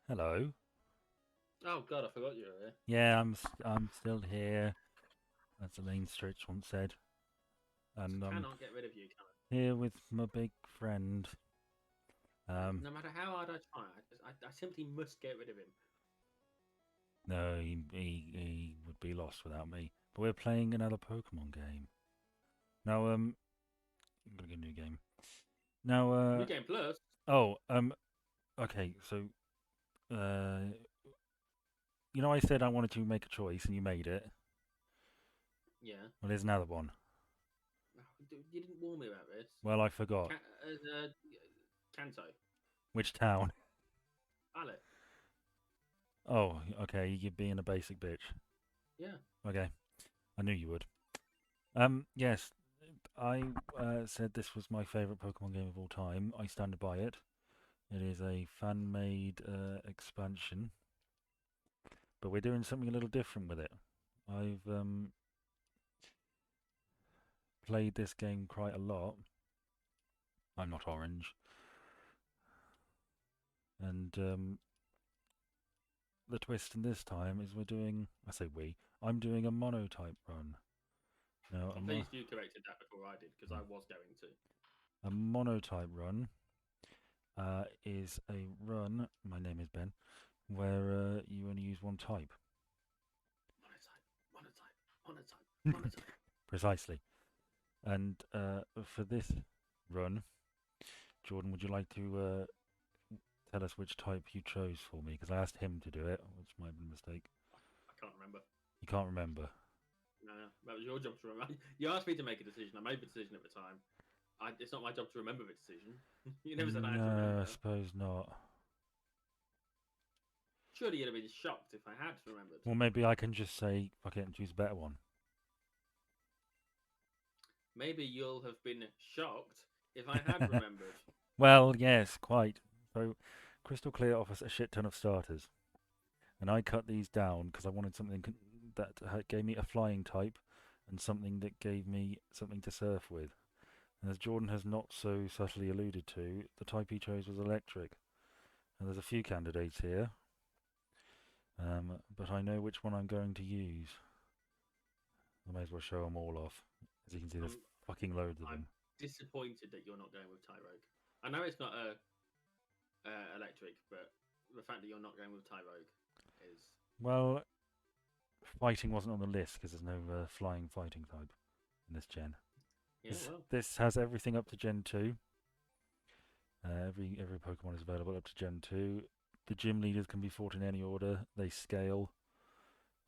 Hello. Oh God, I forgot you were here. Yeah, I'm still here, as the main stretch once said, Just and I'm cannot get rid of you, can here with my big friend. Um, No matter how hard I try, I simply must get rid of him. no, he would be lost without me. But we're playing another Pokemon game. Now, I'm gonna get a new game. Now, New Game Plus. oh, okay, so, uh, I said I wanted to make a choice, and you made it. Yeah. Well, there's another one. Oh, you didn't warn me about this. Well, I forgot. Ca- uh, uh, Kanto. Which town? Ballot. Oh, okay, you're being a basic bitch. Yeah. Okay, I knew you would. Yes, I said this was my favourite Pokemon game of all time. I stand by it. It is a fan made expansion, but we're doing something a little different with it. I've played this game quite a lot. I'm not orange. And the twist in this time is we're doing, I say we, I'm doing a monotype run. Now, I'm pleased you corrected that before I did because I was going to. a monotype run is a run, my name is Ben, where you only use one type. Monotype. Monotype. Monotype. Monotype. Precisely. And for this run, Jordan, would you like to tell us which type you chose for me? Because I asked him to do it, which might have been a mistake. I can't remember. You can't remember. No, no, that was your job to remember. You asked me to make a decision. I made the decision at the time. It's not my job to remember the decision. You never said I had to No, I remember. suppose not. Surely you'd have been shocked if I had remembered. Well, maybe I can just say, fuck it, and choose a better one. Maybe you'll have been shocked if I had remembered. Well, yes, quite. So, Crystal Clear offers a shit ton of starters. And I cut these down because I wanted something that gave me a flying type and something that gave me something to surf with. And as Jordan has not so subtly alluded to, the type he chose was electric. And there's a few candidates here, but I know which one I'm going to use. I may as well show them all off. As you can see, there's I'm fucking loads of I'm them. disappointed that you're not going with Tyrogue. I know it's not a electric, but the fact that you're not going with Tyrogue is Well, fighting wasn't on the list because there's no flying fighting type in this gen. yeah. This, Well, this has everything up to Gen 2. Every Pokemon is available up to Gen 2. The gym leaders can be fought in any order. They scale.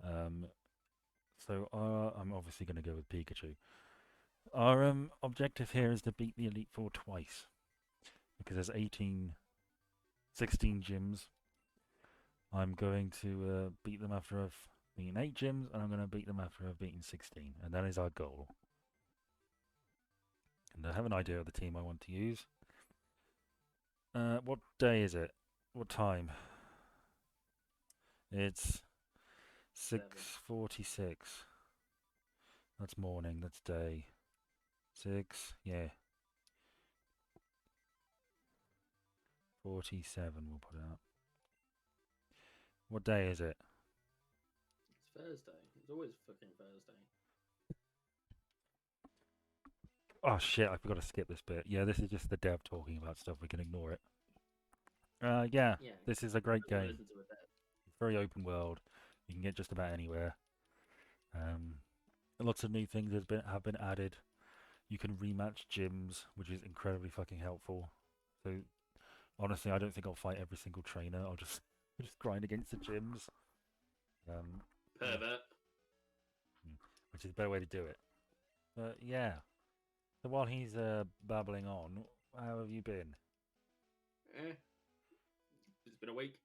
Um, I'm obviously going to go with Pikachu. Our objective here is to beat the Elite Four twice because there's 16 gyms. I'm going to beat them after I've beaten 8 gyms, and I'm going to beat them after I've beaten 16, and that is our goal. And I have an idea of the team I want to use. What day is it? What time? It's 7. 6:46. That's morning. That's day. 6. Yeah. 47. We'll put it up. What day is it? It's Thursday. It's always fucking Thursday. Oh shit! I forgot to skip this bit. Yeah, this is just the dev talking about stuff. We can ignore it. Yeah. Yeah. This is a great I don't want to game. listen to a dev. It's very open world. You can get just about anywhere. Um, Lots of new things have been added. You can rematch gyms, which is incredibly fucking helpful. So honestly, I don't think I'll fight every single trainer. I'll just just grind against the gyms. Um, yeah, Pervert. which is a better way to do it. But yeah. So while he's babbling on, how have you been? Eh. It's been a week.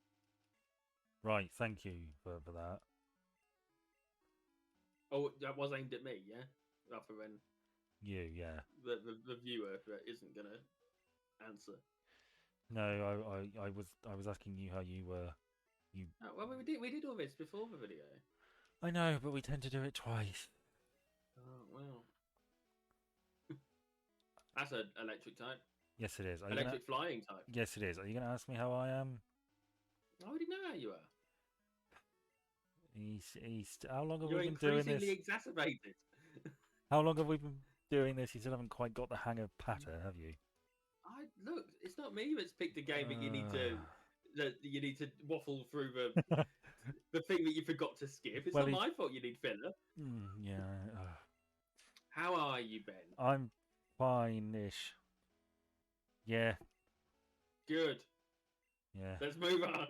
Right, thank you for that. Oh, that was aimed at me, yeah? Rather than You, yeah. the viewer that isn't going to answer. No, I was asking you how you were. You. Oh, well, we did all this before the video. I know, but we tend to do it twice. Oh, well. That's an electric type. Yes, it is. Are you gonna? Electric flying type. Yes, it is. Are you gonna ask me how I am? I already know how you are. He's. How long have You're we been doing this? increasingly exacerbated. How long have we been doing this? You still haven't quite got the hang of patter, have you? Look. It's not me that's picked the game that you need to waffle through the thing that you forgot to skip. It's Well, not my fault you need filler. yeah. How are you, Ben? I'm fine-ish. Yeah, Good. yeah. Let's move on.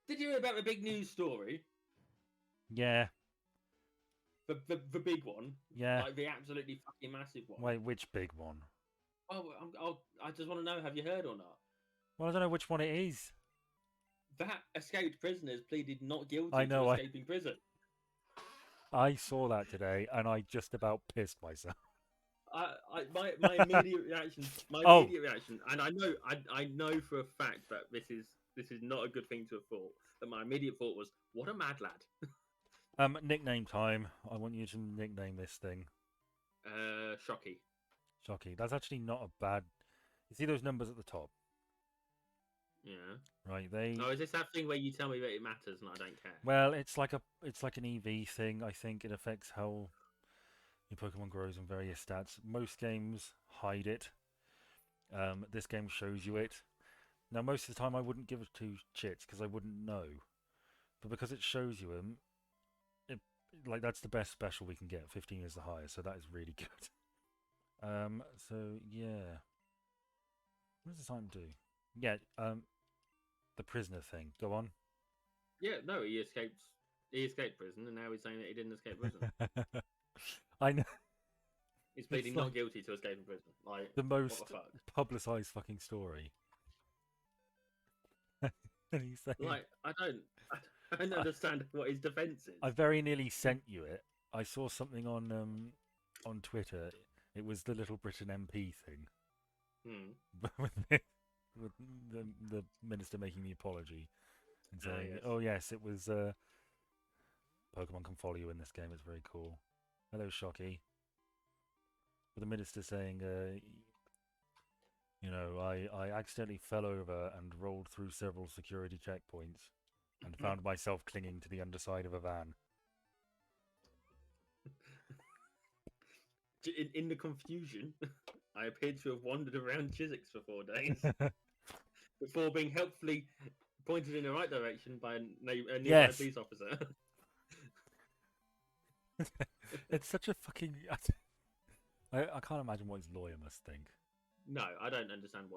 Did you hear about the big news story? Yeah, The big one? yeah. Like the absolutely fucking massive one? Wait, which big one? Oh, I just want to know, have you heard or not? Well, I don't know which one it is. That escaped prisoners pleaded not I guilty to know. escaping prison. I saw that today, and I just about pissed myself. My immediate reaction, Oh. and I know for a fact that this is not a good thing to have thought. But my immediate thought was, what a mad lad. Nickname time. I want you to nickname this thing. Shocky. Shocky. That's actually not a bad. You see those numbers at the top, Yeah. right? They. Oh, is this that thing where you tell me that it matters and I don't care? Well, it's like an EV thing. I think it affects how your Pokemon grows and various stats. Most games hide it. This game shows you it. Now, most of the time, I wouldn't give it two shits because I wouldn't know. But because it shows you them, that's the best special we can get. 15 is the highest, so that is really good. So yeah. What does this item do? Yeah, the prisoner thing. Go on. Yeah, no, he escaped. He escaped prison, and now he's saying that he didn't escape prison. I know. He's pleading like not guilty to escaping prison. Like the most what the fuck? publicized fucking story. And he's saying, Like I don't understand what his defense is. I very nearly sent you it. I saw something on Twitter. It was the Little Britain MP thing. With the minister making the apology and saying, yes. "Oh yes, it was Pokemon can follow you in this game. It's very cool." Hello, Shocky. But the minister saying, I accidentally fell over and rolled through several security checkpoints and found myself clinging to the underside of a van. In the confusion, I appeared to have wandered around Chiswick for 4 days before being helpfully pointed in the right direction by a nearby Yes. police officer. It's such a fucking. I can't imagine what his lawyer must think. No, I don't understand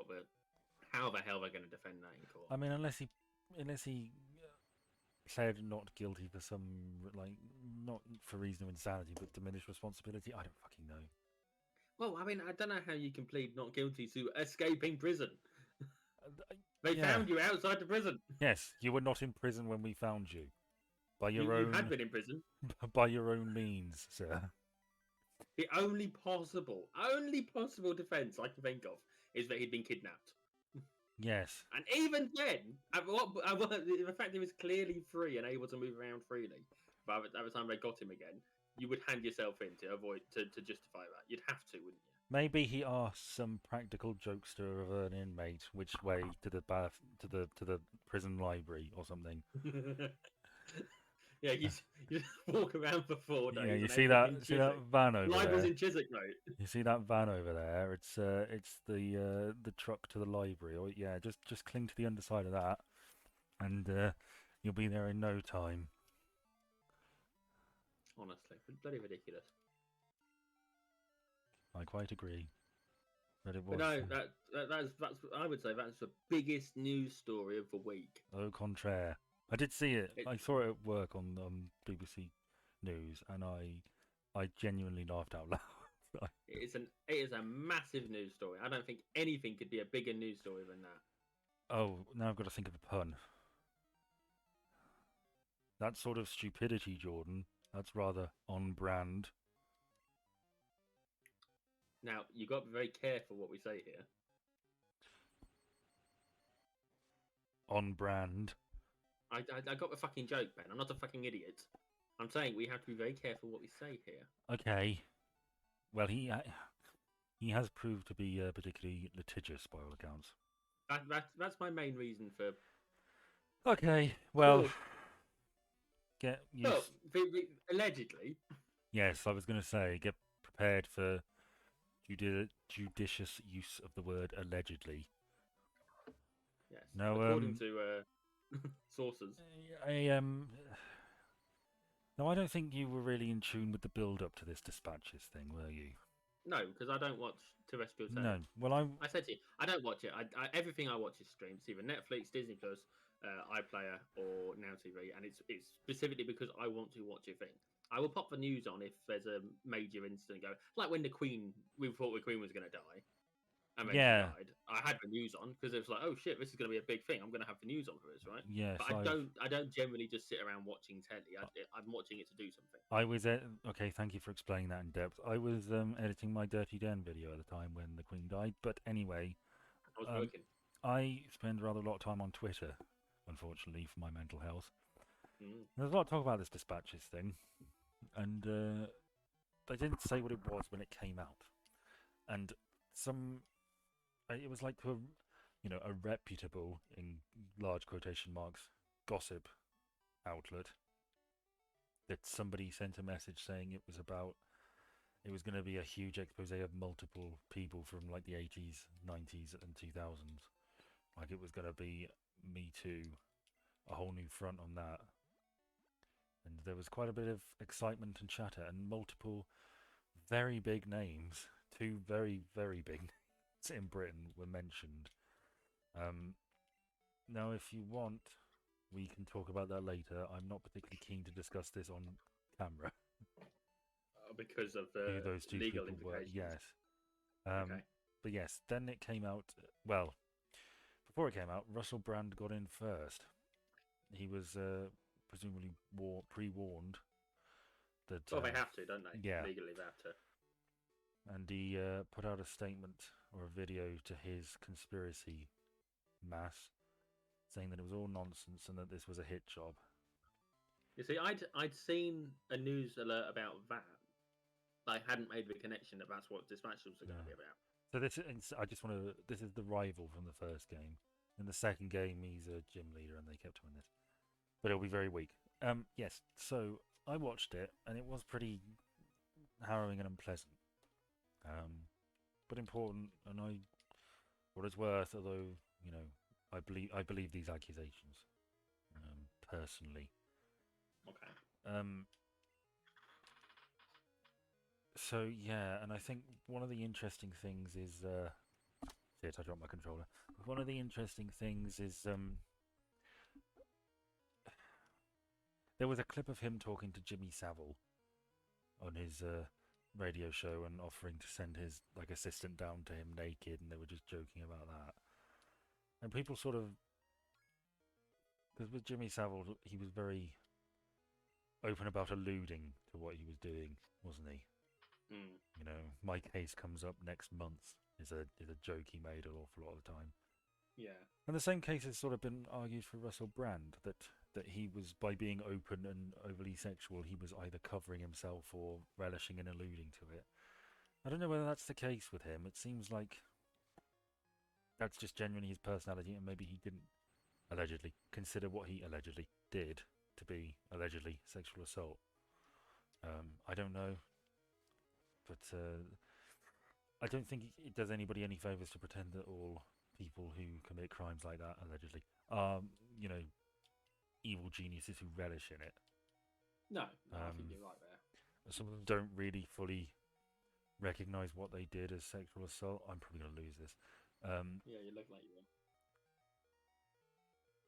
how the hell they're going to defend that in court. I mean, unless he pled not guilty for some not for reason of insanity, but diminished responsibility. I don't fucking know. Well, I mean, I don't know how you can plead not guilty to escaping prison. They found you outside the prison. Yes, you were not in prison when we found you. By your own. You had been in prison. By your own means, sir. The only possible defense I can think of is that he'd been kidnapped. Yes. And even then, the fact he was clearly free and able to move around freely, but at the time they got him again, you would hand yourself in to justify that. You'd have to, wouldn't you? Maybe he asked some practical jokester of an inmate which way to the prison library or something. Yeah, you just walk around for 4 days. Yeah, you see that van over there. Library's in Chiswick, mate. You see that van over there? It's the truck to the library. Or yeah, just cling to the underside of that, and you'll be there in no time. Honestly, bloody ridiculous. I quite agree. But it was. But no, that's I would say that's the biggest news story of the week. Au contraire. I did see it. I saw it at work on BBC News, and I genuinely laughed out loud. It is a massive news story. I don't think anything could be a bigger news story than that. Oh, now I've got to think of a pun. That sort of stupidity, Jordan. That's rather on brand. Now, you've got to be very careful what we say here. On brand. I got the fucking joke, Ben. I'm not a fucking idiot. I'm saying we have to be very careful what we say here. Okay. Well, he has proved to be particularly litigious by all accounts. That's my main reason for Okay, well, Well, get well, used. allegedly, Yes, I was going to say, get prepared for judicious use of the word allegedly. yes, No, according to sources. I. No, I don't think you were really in tune with the build-up to this dispatches thing, were you? No, because I don't watch terrestrial No. television. Well, I. I said to you, I don't watch it. Everything I watch is streamed. It's either Netflix, Disney Plus, iPlayer, or Now TV, and it's specifically because I want to watch a thing. I will pop the news on if there's a major incident going. Like when the Queen, we thought the Queen was going to die, and then she Yeah. died. I had the news on because it was like, oh shit, this is going to be a big thing. I'm going to have the news on for this, right? Yes, But I don't generally just sit around watching telly. I'm watching it to do something. I was okay. Thank you for explaining that in depth. I was editing my Dirty Den video at the time when the Queen died. But anyway, I was um, working. I spend rather a lot of time on Twitter, unfortunately, for my mental health. Mm. There's a lot of talk about this dispatches thing, and they didn't say what it was when it came out, and some it was like to a reputable in large quotation marks gossip outlet that somebody sent a message saying it was going to be a huge expose of multiple people from like the 80s, 90s, and 2000s. Like it was going to be Me Too, a whole new front on that. And there was quite a bit of excitement and chatter, and multiple very big names, two very, very big names in Britain were mentioned. Um, Now, if you want, we can talk about that later. I'm not particularly keen to discuss this on camera. Because of Who the those two legal people were? implications. Yes. Okay. But yes, then it came out. Well, before it came out, Russell Brand got in first. He was presumably pre-warned that. Well, they have to, don't they? Yeah, Legally, they have to. and he put out a statement or a video to his conspiracy mass, saying that it was all nonsense and that this was a hit job. You see, I'd seen a news alert about that. I hadn't made the connection that that's what dispatches are going to Yeah. be about. So I just want to. This is the rival from the first game. In the second game, he's a gym leader, and they kept him in this. But it'll be very weak. Yes. So I watched it, and it was pretty harrowing and unpleasant. But important, and what it's worth, although I believe these accusations, personally. Okay. Um, so yeah, and I think one of the interesting things is shit, I dropped my controller. One of the interesting things is there was a clip of him talking to Jimmy Savile on his radio show and offering to send his like assistant down to him naked, and they were just joking about that. And people sort of, because with Jimmy Savile, he was very open about alluding to what he was doing, wasn't he? Mm. You know, my case comes up next month is a joke he made an awful lot of the time. Yeah. And the same case has sort of been argued for Russell Brand that he was, by being open and overly sexual, he was either covering himself or relishing and alluding to it. I don't know whether that's the case with him. It seems like that's just genuinely his personality, and maybe he didn't allegedly consider what he allegedly did to be allegedly sexual assault. I don't know, but I don't think it does anybody any favors to pretend that all people who commit crimes like that allegedly are, you know, evil geniuses who relish in it. No, I think you're right there. Some of them don't really fully recognize what they did as sexual assault. I'm probably going to lose this. Yeah, you look like you will.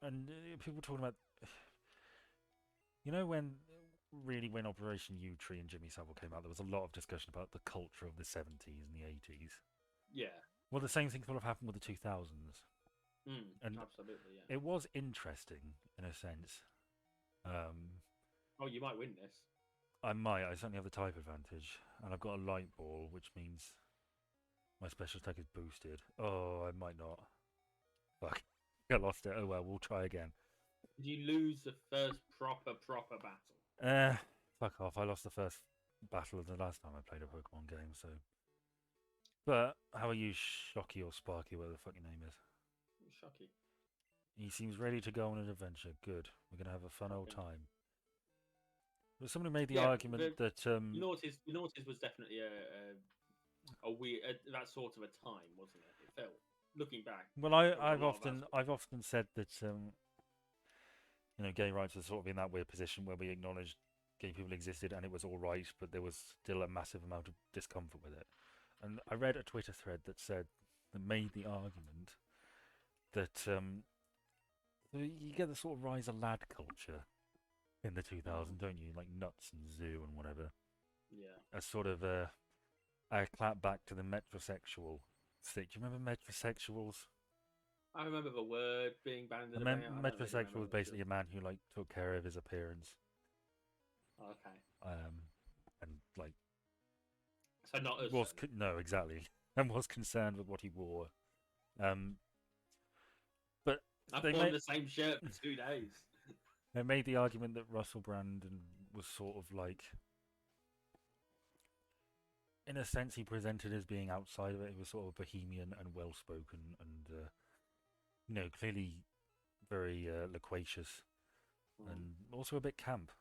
And people talking about, when Operation U Tree and Jimmy Savile came out, there was a lot of discussion about the culture of the 70s and the 80s. Yeah. Well, the same thing sort of happened with the 2000s. And Absolutely, yeah. it was interesting in a sense. Oh, you might win this. I might. I certainly have the type advantage, and I've got a light ball, which means my special attack is boosted. Oh, I might not. Fuck. I lost it. Oh well, we'll try again. Did you lose the first proper battle? Fuck off. I lost the first battle of the last time I played a Pokemon game, so. But how are you, Shocky or Sparky, whatever the fuck your name is? Shocky. He seems ready to go on an adventure. Good. We're going to have a fun old Okay. time. But somebody made the Yeah, argument that Naughties was definitely a weird that sort of a time, wasn't it? It felt, looking back, well, there was a lot of that. I've often said that gay rights was sort of in that weird position where we acknowledged gay people existed and it was all right, but there was still a massive amount of discomfort with it. And I read a Twitter thread that made the argument that you get the sort of rise of lad culture in the 2000s, don't you? Like Nuts and Zoo and whatever. Yeah. As sort of a clap back to the metrosexual stick. Do you remember metrosexuals? I remember the word being A banded about. I don't really remember metrosexual is much of basically a man who like took care of his appearance, Okay. and like So not us. was Then. no exactly, and was concerned with what he wore. Um, but I've they worn made the same shirt for 2 days. they made the argument that Russell Brand was sort of like, in a sense, he presented as being outside of it. He was sort of bohemian and well spoken, and clearly very loquacious, and also a bit camp,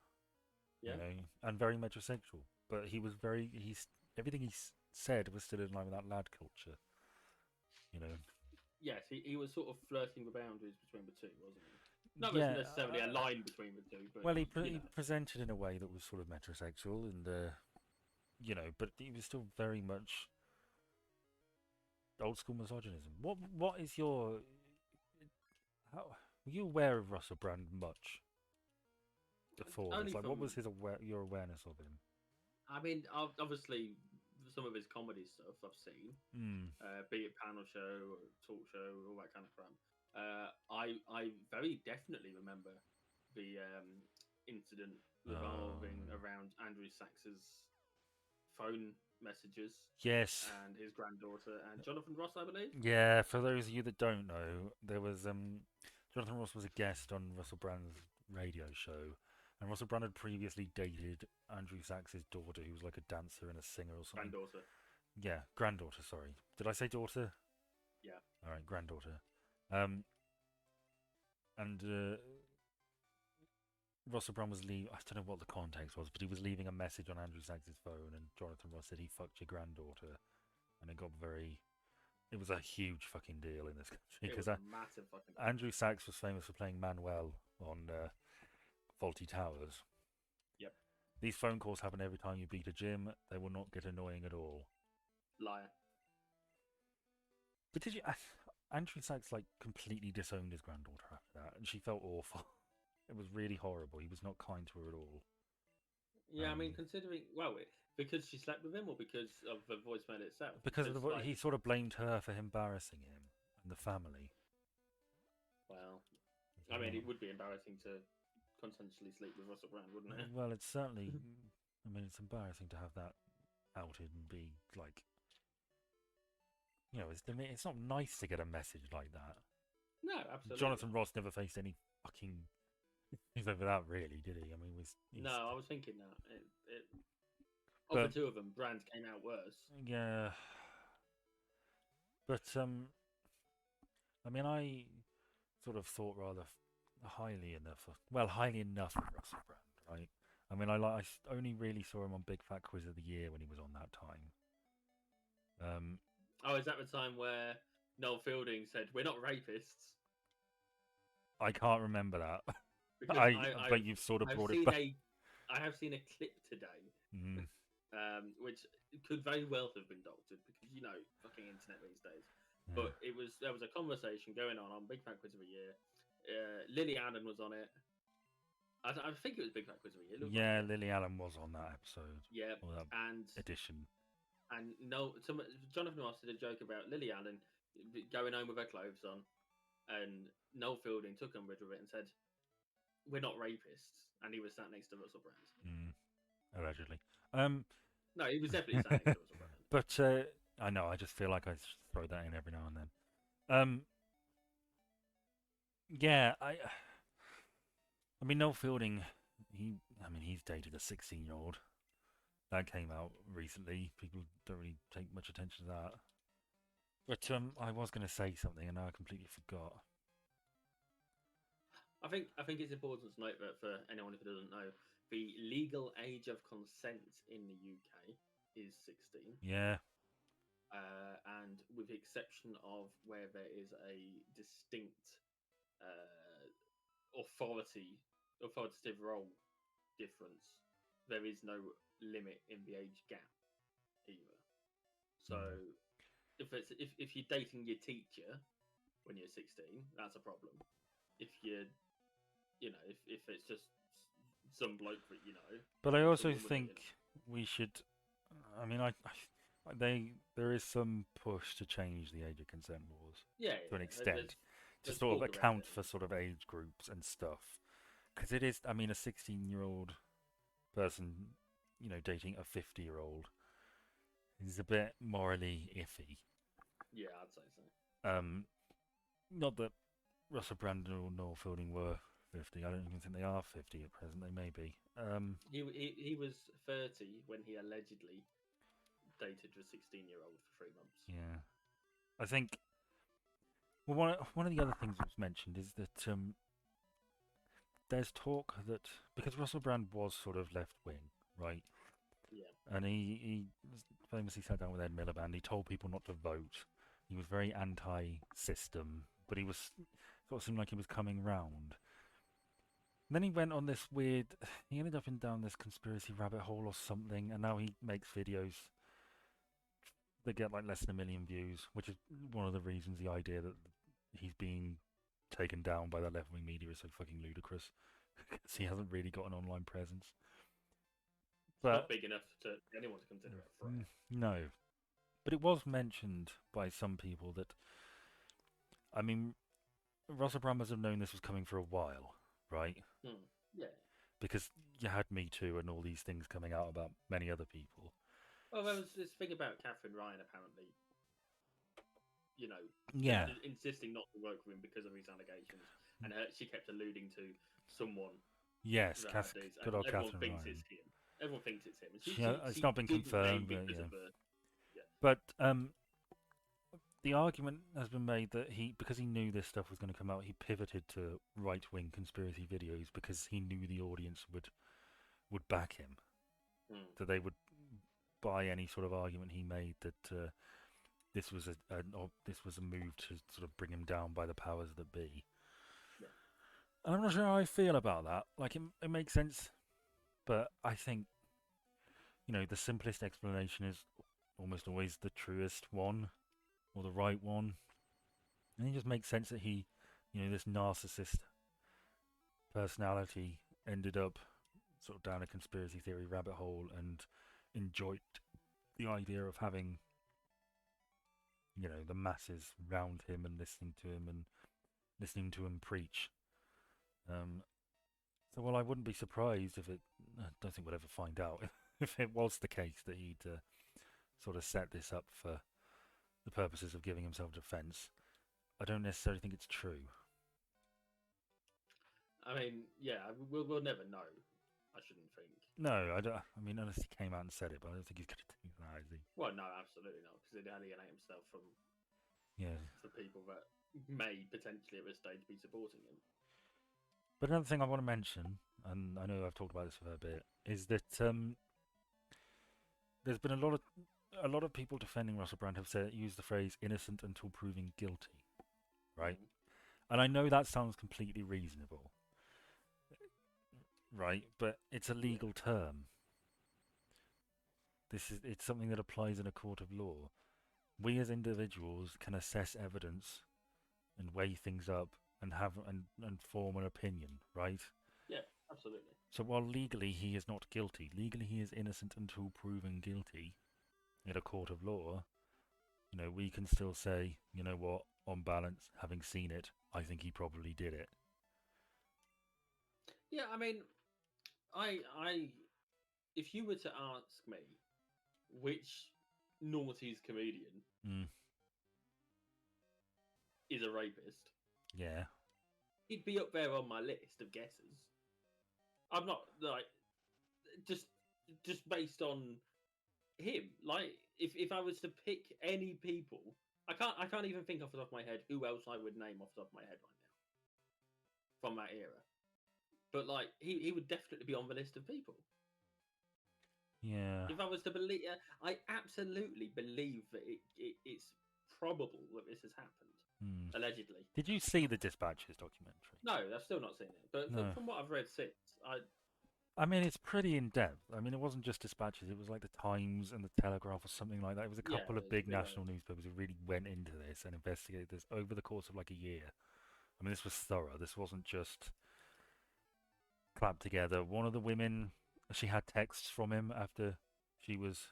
Yeah. and very metrosexual. But he was everything he said was still in line with that lad culture, you know. Yes, he was sort of flirting the boundaries between the two, wasn't he? Not Yeah. necessarily a line between the two, but Well, you he know. presented in a way that was sort of metrosexual, and but he was still very much old school misogynism. What is your how were you aware of Russell Brand much before Only this? Like, what from, was your awareness of him? I mean, obviously some of his comedy stuff I've seen, Mm. be it panel show, or talk show, all that kind of crap. I very definitely remember the incident revolving around Andrew Sachs's phone messages Yes. and his granddaughter and Jonathan Ross, I believe. Yeah, for those of you that don't know, there was Jonathan Ross was a guest on Russell Brand's radio show, and Russell Brand had previously dated Andrew Sachs's daughter, who was like a dancer and a singer or something. Granddaughter. Yeah, granddaughter. Sorry, did I say daughter? Yeah. All right, granddaughter. Um, and Russell Brand was leaving. I don't know what the context was, but he was leaving a message on Andrew Sachs's phone, and Jonathan Ross said he fucked your granddaughter, and it got very. It was a huge fucking deal in this country It was because a massive fucking deal. Andrew Sachs was famous for playing Manuel on Faulty Towers. Yep. These phone calls happen every time you beat a gym. They will not get annoying at all. Liar. But did you? Andrew Sachs like completely disowned his granddaughter after that, and she felt awful. It was really horrible. He was not kind to her at all. Yeah, I mean, considering, because she slept with him or because of the voicemail itself? Because of like, he sort of blamed her for embarrassing him and the family. Well, I mean, it would be embarrassing to consensually sleep with Russell Brand, wouldn't it? Well, it's certainly. I mean, it's embarrassing to have that outed and be like. It's not nice to get a message like that. No, absolutely. Jonathan Ross never faced any fucking things over that, really, did he? I mean, No, I was thinking that. Of But- the two of them, Brand came out worse. Yeah, but I mean, I sort of thought rather highly enough of Russell Brand, right? I mean, I only really saw him on Big Fat Quiz of the Year when he was on that time. Oh, is that the time where Noel Fielding said, "We're not rapists"? I can't remember that. Because but you've sort of I've brought seen it back. I have seen a clip today, Mm. which could very well have been doctored because fucking internet these days. Yeah. But there was a conversation going on Big Fat Quiz of the Year. Lily Allen was on it. I think it was Big Fat Quiz of the Year. Yeah, Lily Allen was on that episode. Yeah, or that and edition. And Jonathan Ross did a joke about Lily Allen going home with her clothes on, and Noel Fielding took umbrage with it and said, "We're not rapists," and he was sat next to Russell Brand. Allegedly. No, he was definitely sat next to Russell Brand. But I know, I just feel like I throw that in every now and then. Yeah, I mean, Noel Fielding, he's dated a 16-year-old. That came out recently. People don't really take much attention to that. But I was going to say something and now I completely forgot. I think it's important to note that for anyone who doesn't know, the legal age of consent in the UK is 16. Yeah. And with the exception of where there is a distinct uh, authoritative role difference, there is no limit in the age gap either. So if you're dating your teacher when you're 16, that's a problem. If you're if it's just some bloke that But I or some also woman that think we should. I mean, there is some push to change the age of consent laws yeah, to an yeah. extent to There's sort of talk around account it. for sort of age groups and stuff. Because it is, I mean, a 16-year-old person, dating a 50-year-old is a bit morally iffy. Yeah, I'd say so. Not that Russell Brand or Noel Fielding were 50. I don't even think they are 50 at present. They may be. He was 30 when he allegedly dated a 16-year-old for 3 months. Yeah. I think. Well, one of the other things that was mentioned is that there's talk that because Russell Brand was sort of left wing, right? Yeah. And he famously sat down with Ed Miliband. He told people not to vote. He was very anti-system, but he was sort of seemed like he was coming round. And then he went on this weird. He ended up in down this conspiracy rabbit hole or something, and now he makes videos that get like less than 1 million views, which is one of the reasons the idea that he's being taken down by the left wing media is so fucking ludicrous. Because he hasn't really got an online presence. It's not big enough to anyone to consider it a threat. No, but it was mentioned by some people that, I mean, Russell Brand must have known this was coming for a while, right? Yeah. Because you had Me Too and all these things coming out about many other people. Well, there was this thing about Catherine Ryan apparently, Yeah. insisting not to work with him because of his allegations, and she kept alluding to someone. Yes, good old everyone Catherine thinks Ryan. it's him. Everyone thinks it's him. It's not been confirmed, but yeah. Yeah. But the argument has been made that because he knew this stuff was going to come out, he pivoted to right-wing conspiracy videos because he knew the audience would back him. That they would buy any sort of argument he made that this was a move to sort of bring him down by the powers that be. Yeah. And I'm not sure how I feel about that. Like it makes sense, but I think the simplest explanation is almost always the truest one or the right one. And it just makes sense that he, this narcissist personality ended up sort of down a conspiracy theory rabbit hole and enjoyed the idea of having, the masses round him and listening to him preach. So, well, I wouldn't be surprised if it. I don't think we'll ever find out if it was the case that he'd sort of set this up for the purposes of giving himself defence. I don't necessarily think it's true. I mean, yeah, we'll never know. I shouldn't think. No, I don't. I mean, unless he came out and said it, but I don't think he's going to do that, is he? Well, no, absolutely not, because he'd alienate himself from the people that may potentially at this stage be supporting him. But another thing I want to mention, and I know I've talked about this for a bit, is that there's been a lot of people defending Russell Brand have used the phrase "innocent until proven guilty," right? And I know that sounds completely reasonable, right? But it's a legal term. It's something that applies in a court of law. We as individuals can assess evidence and weigh things up and form an opinion, right? Yeah, absolutely. So while legally he is not guilty, legally he is innocent until proven guilty in a court of law, we can still say, you know what, on balance, having seen it, I think he probably did it. Yeah, I mean, if you were to ask me which noughties comedian is a rapist, yeah, he'd be up there on my list of guesses. I'm not like just based on him. Like if I was to pick any people, I can't even think off the top of my head who else I would name off the top of my head right now. from that era. But like, he would definitely be on the list of people. Yeah. If I was to believe, I absolutely believe that it's probable that this has happened, Hmm. allegedly. Did you see the Dispatches documentary? No, I've still not seen it. But No. from what I've read since, I mean, it's pretty in depth. I mean, it wasn't just Dispatches. It was like the Times and the Telegraph or something like that. It was a yeah, couple of it's a big big national newspapers who really went into this and investigated this over the course of like a year. I mean, this was thorough. This wasn't just clapped together. One of the women, she had texts from him after she was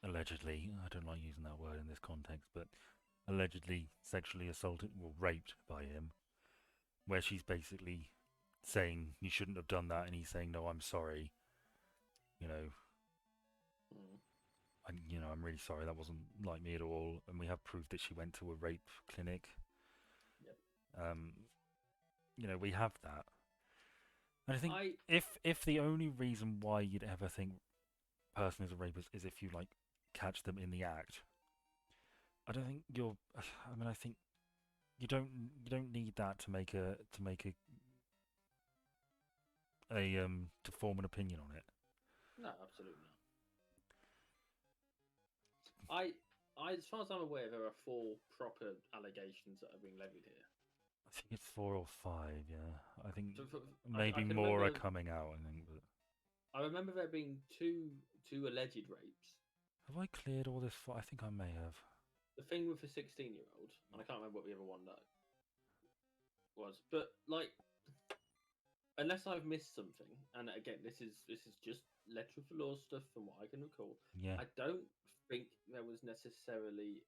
allegedly, I don't like using that word in this context, but allegedly sexually assaulted or raped by him, where she's basically saying you shouldn't have done that, and he's saying no, I'm sorry. You know, Mm. I'm really sorry. That wasn't like me at all. And we have proof that she went to a rape clinic. Yep. We have that. And I think I if the only reason why you'd ever think person is a rapist is if you like catch them in the act, I don't think you're. I mean, I think you don't need that to make to form an opinion on it. no, absolutely not. As far as I'm aware, there are 4 proper allegations that are being levied here. I think it's 4 or 5. Yeah, I think I maybe can more are remember. coming out. I think, but I remember there being two alleged rapes. have I cleared all this? I think I may have. The thing with the 16-year-old, and I can't remember what the other one was, but like, unless I've missed something, and again, this is just letter of the law stuff from what I can recall. Yeah, I don't think there was necessarily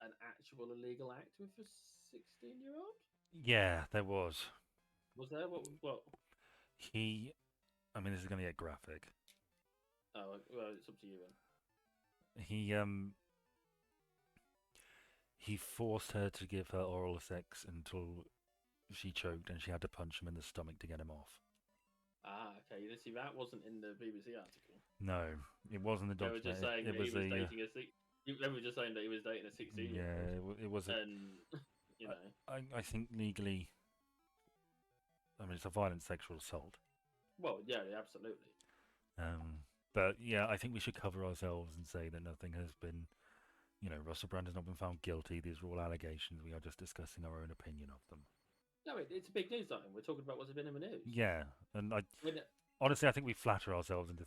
an actual illegal act with a 16-year-old. yeah, there was. Was there? What? He. I mean, this is going to get graphic. Oh, well, it's up to you then. He forced her to give her oral sex until she choked, and she had to punch him in the stomach to get him off. Ah, okay. You see, that wasn't in the BBC article. No, it wasn't the They were just document. saying It that he was was a dating a six. They were just saying that he was dating a 16-year-old. yeah. It was a. And you know, I think legally. I mean, it's a violent sexual assault. well, yeah, absolutely. But yeah, I think we should cover ourselves and say that nothing has been. Russell Brand has not been found guilty. These are all allegations. We are just discussing our own opinion of them. No, it's a big news item. We're talking about what's been in the news. Yeah, and When, honestly, I think we flatter ourselves into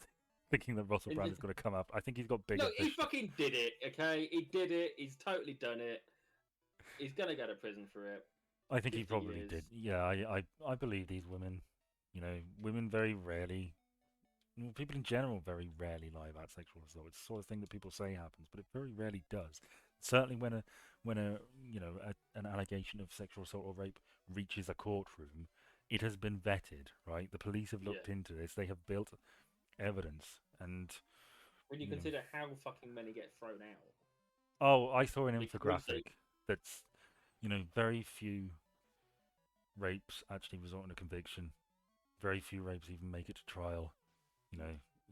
thinking that Russell Brand is going to come up. I think he's got bigger no, he fish. fucking did it. Okay, he did it. He's totally done it. He's gonna go to prison for it. I think he 50 probably years. did. Yeah, I believe these women. Women very rarely. People in general very rarely lie about sexual assault. It's the sort of thing that people say happens, but it very rarely does. Certainly an allegation of sexual assault or rape reaches a courtroom, it has been vetted, right? The police have looked Yeah. into this. They have built evidence, and When you you know. consider how fucking many get thrown out. Oh, I saw an Because they- infographic that's very few rapes actually result in a conviction. Very few rapes even make it to trial.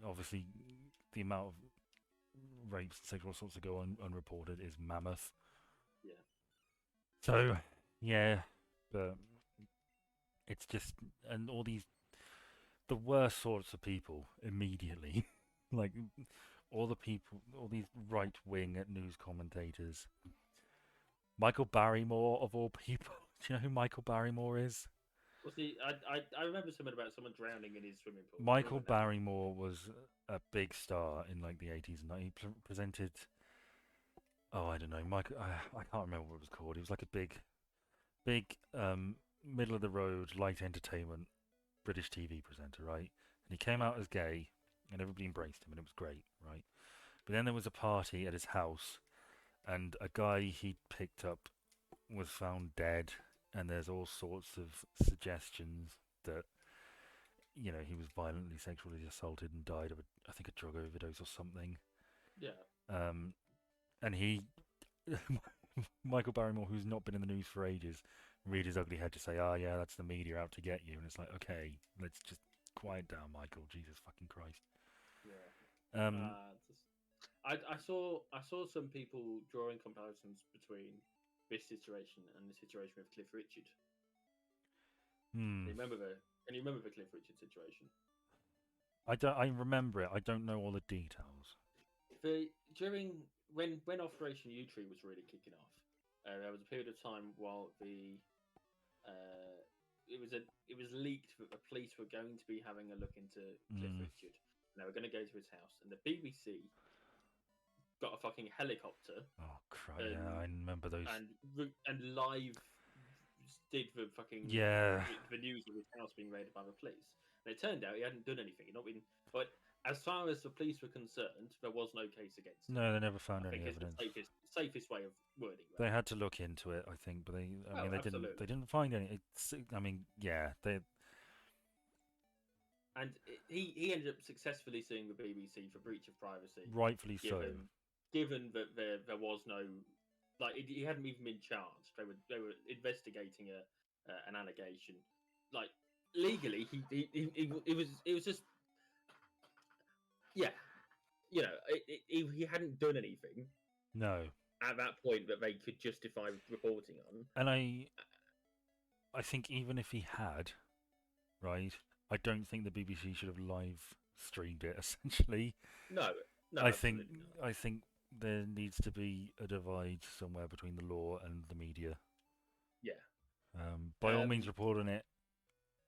Obviously, the amount of rapes and sexual assaults that go unreported is mammoth. Yeah. So, yeah, but it's just, and all the worst sorts of people immediately, like all these right wing news commentators. Michael Barrymore, of all people. Do you know who Michael Barrymore is? Well, see, I remember something about someone drowning in his swimming pool. Michael Barrymore was a big star in like the 80s and 90s. He presented. Oh, I don't know. I can't remember what it was called. He was like a big, middle of the road light entertainment British TV presenter, right? And he came out as gay, and everybody embraced him, and it was great, right? But then there was a party at his house, and a guy he'd picked up was found dead, and there's all sorts of suggestions that he was violently sexually assaulted and died of I think a drug overdose or something. Yeah. And he, Michael Barrymore, who's not been in the news for ages, reared his ugly head to say, "Ah, yeah, that's the media out to get you." And it's like, okay, let's just quiet down, Michael. Jesus fucking Christ. Yeah. I saw some people drawing comparisons between this situation and the situation with Cliff Richard. Hmm. Can you remember the Cliff Richard situation? I don't. I remember it. I don't know all the details. During when Operation U Tree was really kicking off, there was a period of time while uh, it was leaked that the police were going to be having a look into Cliff Hmm. Richard, and they were going to go to his house, and the BBC got a fucking helicopter Oh crap! Yeah, and I remember those. and live did the fucking Yeah. the news of his house being raided by the police. And it turned out he hadn't done anything. He'd not been, but as far as the police were concerned, there was no case against him. No, they never I found any think it's the evidence. safest way of wording They that. had to look into it, I think, but they. I Oh, mean, they didn't. They absolutely. didn't find any. It's. I mean, yeah. They. And he ended up successfully suing the BBC for breach of privacy, Rightfully so. given that there was no like he hadn't even been charged. They were investigating an allegation. Like legally, it was just yeah, you know, he hadn't done anything No. at that point that they could justify reporting on. And I think even if he had, right, I don't think the BBC should have live streamed it. Essentially, No, no, I think absolutely not. I think there needs to be a divide somewhere between the law and the media. Yeah. By all means, Um. report on it.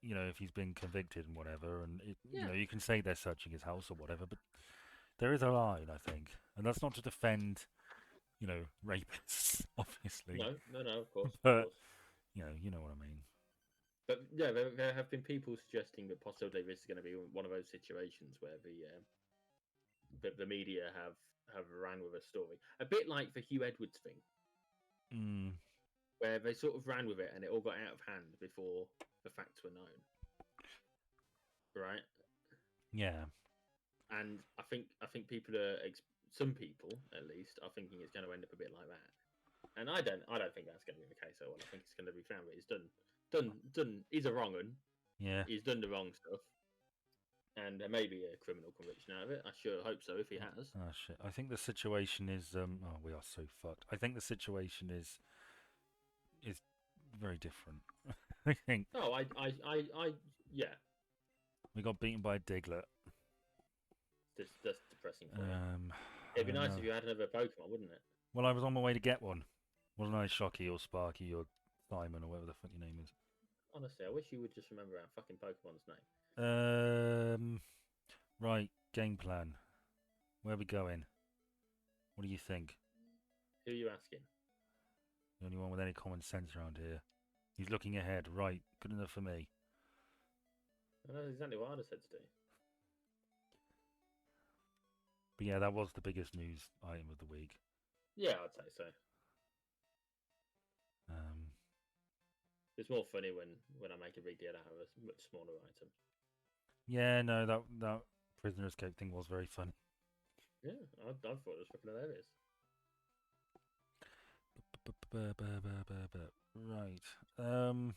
You know, if he's been convicted and whatever, and you Yeah. know, you can say they're searching his house or whatever, but there is a line, I think, and that's not to defend, you know, rapists, obviously, No, no, no. Of course, of but course. you know what I mean. But yeah, there have been people suggesting that possibly this is going to be one of those situations where the media have ran with a story, a bit like the Hugh Edwards thing, Mm, where they sort of ran with it and it all got out of hand before the facts were known, right? yeah, And I think people are some people at least are thinking it's going to end up a bit like that. And I don't think that's going to be the case at all. I think it's going to be found that he's done. He's a wrong un. yeah. He's done the wrong stuff, and there may be a criminal conviction out of it. I sure hope so if he has. Oh shit! I think the situation is. Oh, we are so fucked. I think the situation is very different. I think No, yeah, we got beaten by a Diglett. that's depressing for you. I It'd be don't nice know. if you had another Pokemon, wouldn't it? Well, I was on my way to get one. Wasn't I, Shocky or Sparky or Simon or whatever the fuck your name is? Honestly, I wish you would just remember our fucking Pokemon's name. Um, right, game plan. Where are we going? What do you think? Who are you asking? The only one with any common sense around here. He's looking ahead. Right, good enough for me. I know exactly what I'd have said to do. But yeah, that was the biggest news item of the week. Yeah, I'd say so. Um, It's more funny when I make a big deal out of a much smaller item. yeah, no, that prisoner escape thing was very funny. Yeah, I thought it was fucking hilarious. Right. Oh,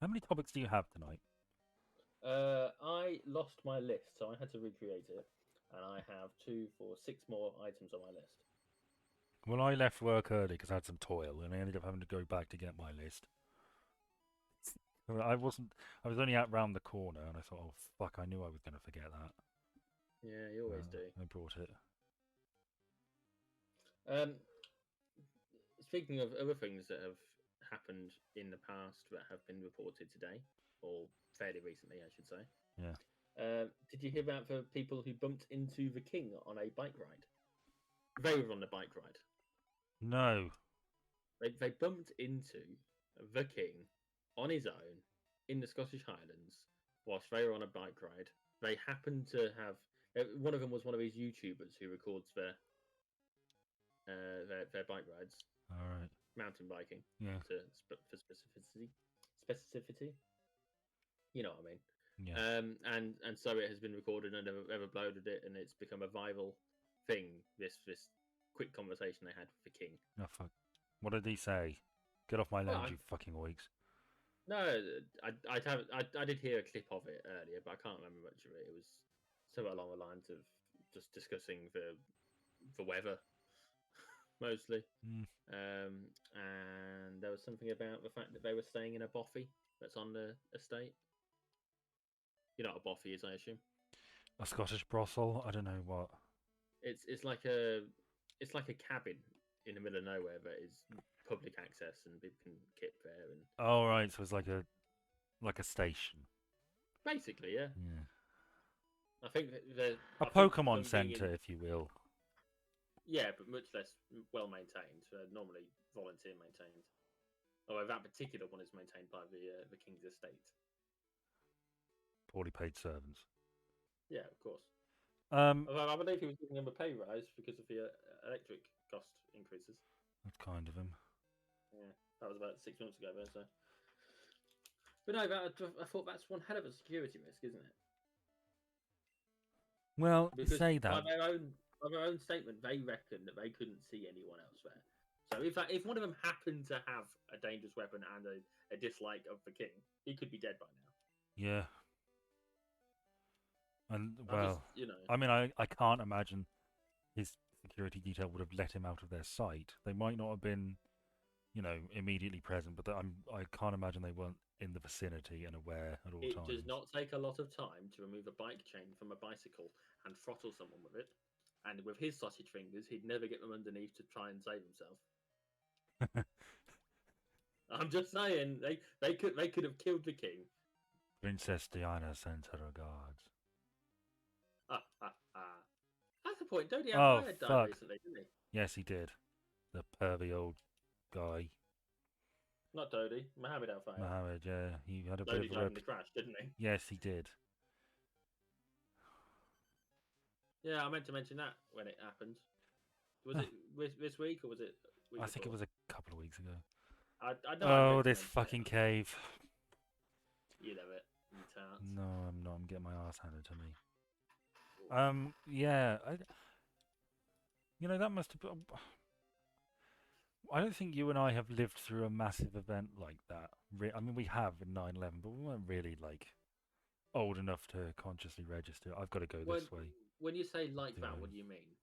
how many topics do you have tonight? I lost my list, so I had to recreate it, and I have 6 more items on my list. Well, I left work early because I had some toil, and I ended up having to go back to get my list. I wasn't. I was only out round the corner, and I thought, "Oh fuck!" I knew I was going to forget that. Yeah, you always do. I brought it. Um, Speaking of other things that have happened in the past that have been reported today, or fairly recently, I should say. Yeah. Did you hear about the people who bumped into the king on a bike ride? They were on a bike ride. No. They bumped into the king on his own in the Scottish Highlands whilst they were on a bike ride. They happened to have one of them was one of these YouTubers who records their bike rides, All right. mountain biking, Yeah. for specificity. You know what I mean? Yeah. And so it has been recorded and they've uploaded it, and it's become a viral thing. This quick conversation they had with the king. Oh fuck. What did he say? Get off my Well, land, you fucking weeks. no, I did hear a clip of it earlier, but I can't remember much of it. It was somewhere along the lines of just discussing the weather mostly. Mm. And there was something about the fact that they were staying in a bothy that's on the estate. You know what a bothy is, I assume. A Scottish brothel? I don't know what. It's like a cabin in the middle of nowhere that is public access and people can kip there and Oh right, so it's like a station. basically, yeah. Yeah. I think the A I think Pokemon them being centre, if you will. yeah, but much less well maintained. Normally volunteer maintained. Although that particular one is maintained by the King's estate. Poorly paid servants. Yeah, of course. Um, Although I believe he was giving them a pay rise because of the electric cost increases. that's kind of him. Yeah, that was about 6 months ago, though. So, but no, I thought that's one hell of a security risk, isn't it? Well, Because say that. by their own statement, they reckon that they couldn't see anyone else there. So if one of them happened to have a dangerous weapon and a dislike of the king, he could be dead by now. Yeah. And I just, well, I mean, I can't imagine his security detail would have let him out of their sight. They might not have been, immediately present, but I can't imagine they weren't in the vicinity and aware at all it times. does not take a lot of time to remove a bike chain from a bicycle and throttle someone with it. And with his sausage fingers, he'd never get them underneath to try and save himself. I'm just saying, they could have killed the king. Princess Diana sends her regards. That's the point. Dodi Oh, Al-Fayed died fuck. recently, didn't Yes, he did. The pervy old guy. he? Not Dodi, Mohammed Al-Fayed. Mohammed, yeah. He had a bit Dodi of a died in the crash, didn't he? Yes, he did. Yeah, I meant to mention that when it happened. Was it this week or was it? I think it was a couple of weeks ago. I know. Oh, this fucking cave. You know it. You tart. No, I'm not. I'm getting my ass handed to me. Yeah. That must have been. I don't think you and I have lived through a massive event like that. I mean, we have in 9/11, but we weren't really old enough to consciously register. I've got to go this way. When you say like that, what do you mean?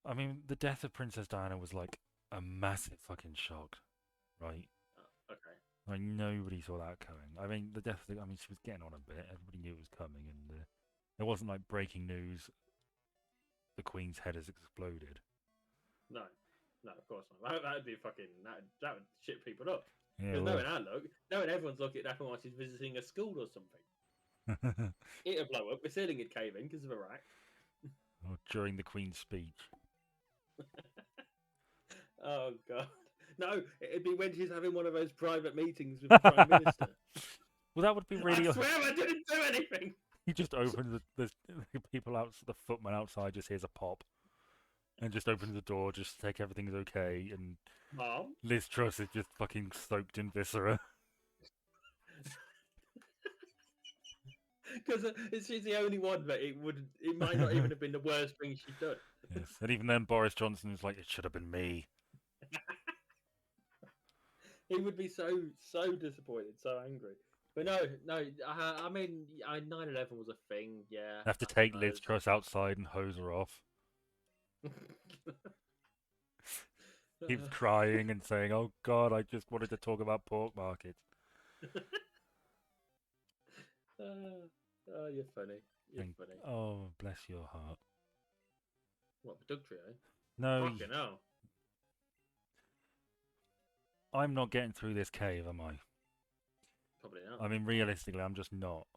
I mean, the death of Princess Diana was like a massive fucking shock, right? Okay. Like nobody saw that coming. I mean, the death. I mean, she was getting on a bit. Everybody knew it was coming, and it wasn't like breaking news. The Queen's head has exploded. No, of course not. That would be fucking. That would shit people up. Yeah, Because knowing everyone's looking at that while she's visiting a school or something, it'd blow up. The ceiling would cave in because of Iraq. Or during the Queen's speech. Oh god. No, it'd be when she's having one of those private meetings with the Prime Minister. Well, that would be really. I swear I didn't do anything. He just opens the people out. The footman outside just hears a pop, and just opens the door, just to check everything's okay. And Mom? Liz Truss is just fucking soaked in viscera. Because she's the only one that it might not even have been the worst thing she's done. Yes, and even then Boris Johnson is like, it should have been me. He would be so disappointed, so angry. But no. I mean, 9/11 was a thing. Yeah. Have to take Liz Truss outside and hose her off. Keeps crying and saying, "Oh God, I just wanted to talk about pork markets." Oh, you're funny. You're funny. Oh, bless your heart. What, the Doug Trio? No, Fucking hell. I'm not getting through this cave, am I? Probably not. I mean, realistically, I'm just not.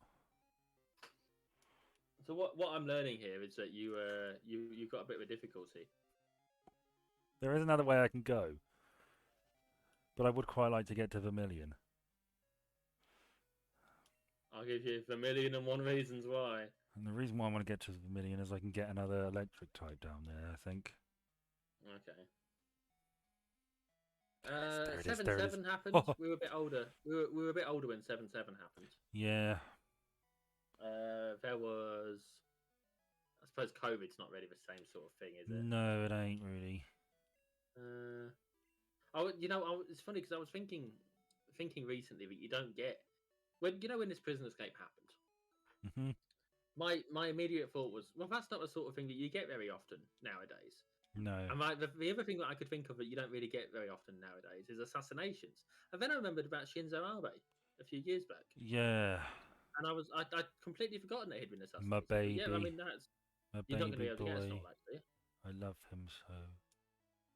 So what I'm learning here is that you've got a bit of a difficulty. There is another way I can go, but I would quite like to get to Vermilion. I'll give you 1,000,001 reasons why. And the reason why I want to get to Vermilion is I can get another electric type down there, I think. Okay. There it is, 7/7 happened. Oh. We were a bit older. We were a bit older when 7/7 happened. Yeah. There was. I suppose COVID's not really the same sort of thing, is it? No, it ain't really. It's funny because I was thinking recently that you don't get when this prison escape happened. Mm-hmm. My immediate thought was, well, that's not the sort of thing that you get very often nowadays. No. And the other thing that I could think of that you don't really get very often nowadays is assassinations. And then I remembered about Shinzo Abe a few years back, Yeah. and I'd completely forgotten that he'd been My assassinated. But yeah, I baby. mean that's My you're not going to baby be able to get a boy. Snorlax, are you? I love him so.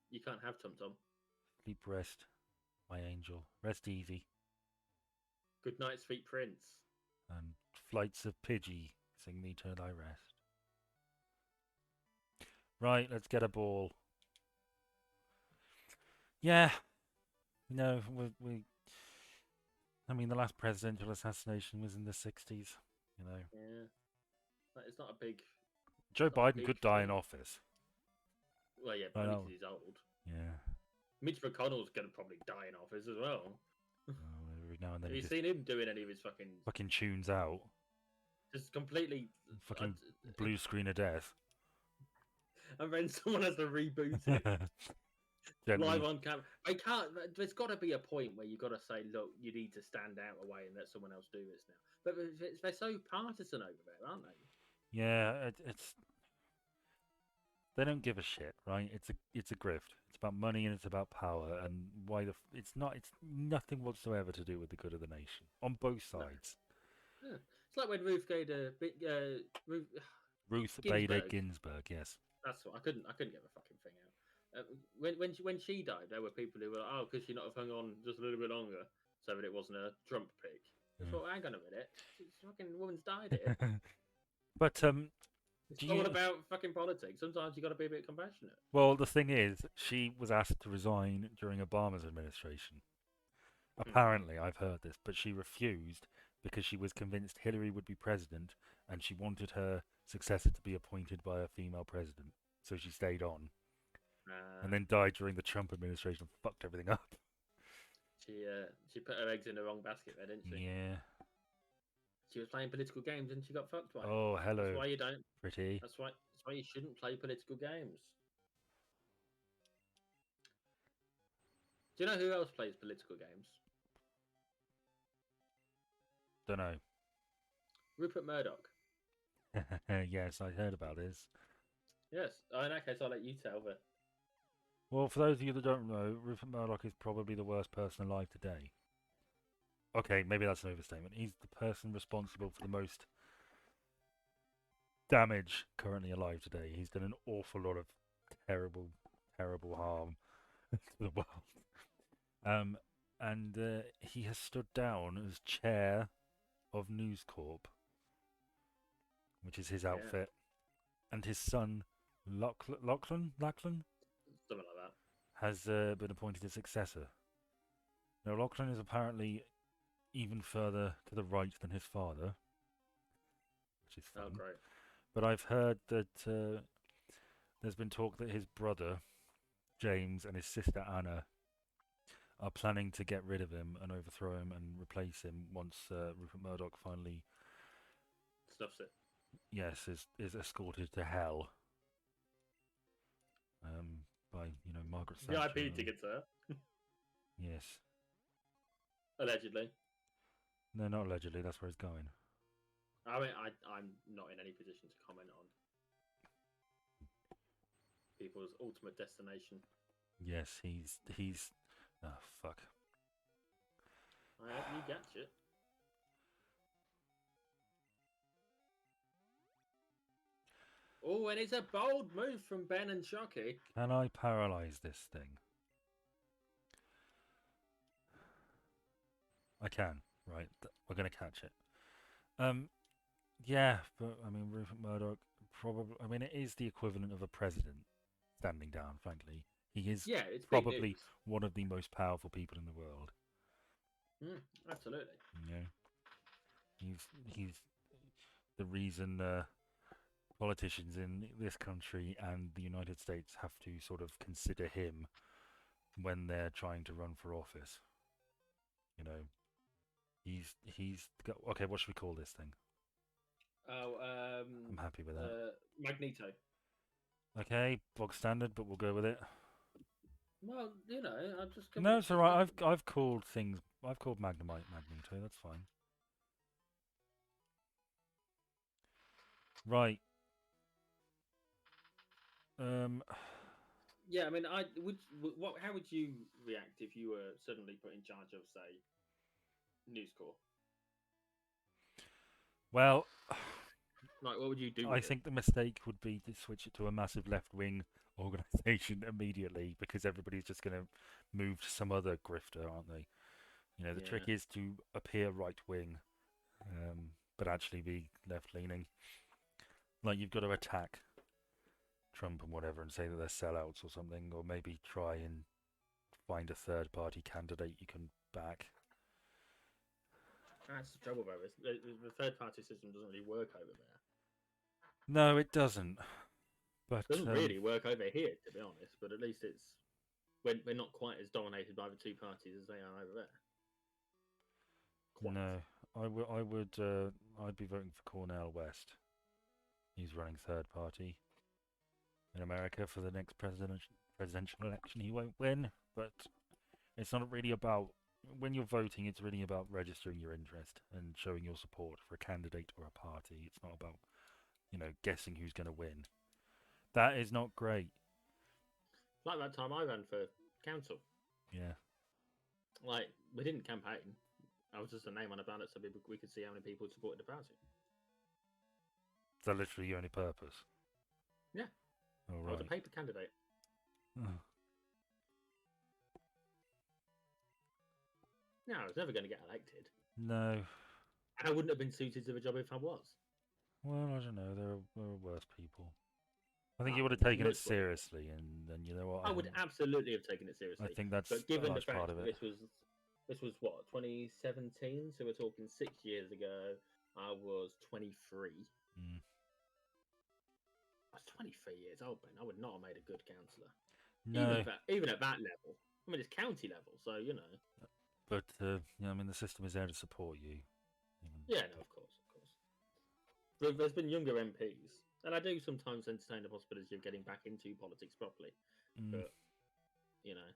You can't have Tum Tum. Sleep rest, my angel. Rest easy. Good night, sweet prince. And flights of Pidgey, sing me to thy rest. Right, let's get a ball. Yeah. No, I mean, the last presidential assassination was in the 60s, you know. Yeah, it's not a big. Joe Not a Biden big could die in thing. office. Well, yeah, I only know. because he's old. Yeah. Mitch McConnell's going to probably die in office as well. Every now and then Have he you just seen him doing any of his fucking tunes out. just completely? Fucking blue screen of death. And then someone has to reboot it live Gently. on camera. I can't. There's got to be a point where you've got to say, look, you need to stand out away and let someone else do this now. But they're so partisan over there, aren't they? Yeah, it's they don't give a shit, right? It's a grift. It's about money and it's about power, and it's nothing whatsoever to do with the good of the nation on both No. sides. Yeah. It's like when Ruth Bader Ruth Bader Ginsburg. Ginsburg, yes. That's what I couldn't get the fucking thing out. When she died, there were people who were like, oh, because she not have hung on just a little bit longer, so that it wasn't a Trump pick. I thought, hang on a minute, this fucking woman's died here. But It's all about fucking politics. Sometimes you got to be a bit compassionate. well, the thing is, she was asked to resign during Obama's administration. Apparently, I've heard this, but she refused because she was convinced Hillary would be president, and she wanted her successor to be appointed by a female president. So she stayed on, and then died during the Trump administration and fucked everything up. She put her eggs in the wrong basket there, didn't she? Yeah. She was playing political games and she got fucked by it. Oh, hello. That's why you don't. Pretty. That's why you shouldn't play political games. Do you know who else plays political games? Don't know. Rupert Murdoch. Yes, I heard about this. Yes. Oh, in that case, I'll let you tell. But Well, for those of you that don't know, Rupert Murdoch is probably the worst person alive today. Okay, maybe that's an overstatement. He's the person responsible for the most damage currently alive today. He's done an awful lot of terrible, terrible harm to the world. And he has stood down as chair of News Corp, which is his outfit, and his son Lachlan something like that has been appointed a successor. Now Lachlan is apparently even further to the right than his father, which is fun. Oh, great. But I've heard that there's been talk that his brother James and his sister Anna are planning to get rid of him and overthrow him and replace him once Rupert Murdoch finally Stuffs it. Yes, is escorted to hell. By Margaret Thatcher. VIP tickets, sir. Yes. Allegedly. No, not allegedly. That's where he's going. I mean, I'm not in any position to comment on people's ultimate destination. Yes, he's. Oh fuck. I have new gadget. Oh, and it's a bold move from Ben and Shocky. Can I paralyze this thing? I can. Right, we're gonna catch it. Yeah, but I mean, Rupert Murdoch probably. I mean, it is the equivalent of a president standing down. Frankly, he is It's probably one of the most powerful people in the world. Absolutely. He's the reason politicians in this country and the United States have to sort of consider him when they're trying to run for office. He's got, okay. What should we call this thing? Oh, I'm happy with that. Magneto. Okay, bog standard, but we'll go with it. Well, I just No, it's all right. I've called things. I've called Magnemite Magneto. That's fine. Right. Yeah, I mean, I would. What? How would you react if you were suddenly put in charge of, say, News Corps? Well, Like, what would you do I with it? think the mistake would be to switch it to a massive left wing organization immediately because everybody's just going to move to some other grifter, aren't they? You know, the trick Yeah. is to appear right wing, but actually be left leaning. Like, you've got to attack Trump and whatever and say that they're sellouts or something, or maybe try and find a third party candidate you can back. That's the trouble, though. The third party system doesn't really work over there. No, it doesn't. But Doesn't really work over here, to be honest. But at least it's we're not quite as dominated by the two parties as they are over there. Quite. no, I would, I'd be voting for Cornel West. He's running third party in America for the next presidential election. He won't win, but it's not really about when you're voting. It's really about registering your interest and showing your support for a candidate or a party. It's not about guessing who's going to win. That is not great. Like that time I ran for council. Yeah, Like, we didn't campaign. I was just a name on a ballot so we could see how many people supported the party. is that literally your only purpose? Yeah. All I was a right. paper candidate. Oh, No, I was never going to get elected. no. And I wouldn't have been suited to the job if I was. Well, I don't know. There are worse people. I think Ah, you would have taken it much worse. seriously, and then you know what? I would absolutely have taken it I seriously. think that's But a given the large part fact of that it. this was what, 2017, so we're talking 6 years ago. I was 23. Mm. I was 23 years old, Ben. I would not have made a good councillor, No, even at that level. I mean, it's county level, so you know. but I mean, the system is there to support you. Yeah, no, of course, of course. There's been younger MPs, and I do sometimes entertain the possibility of getting back into politics properly. Mm, But you know,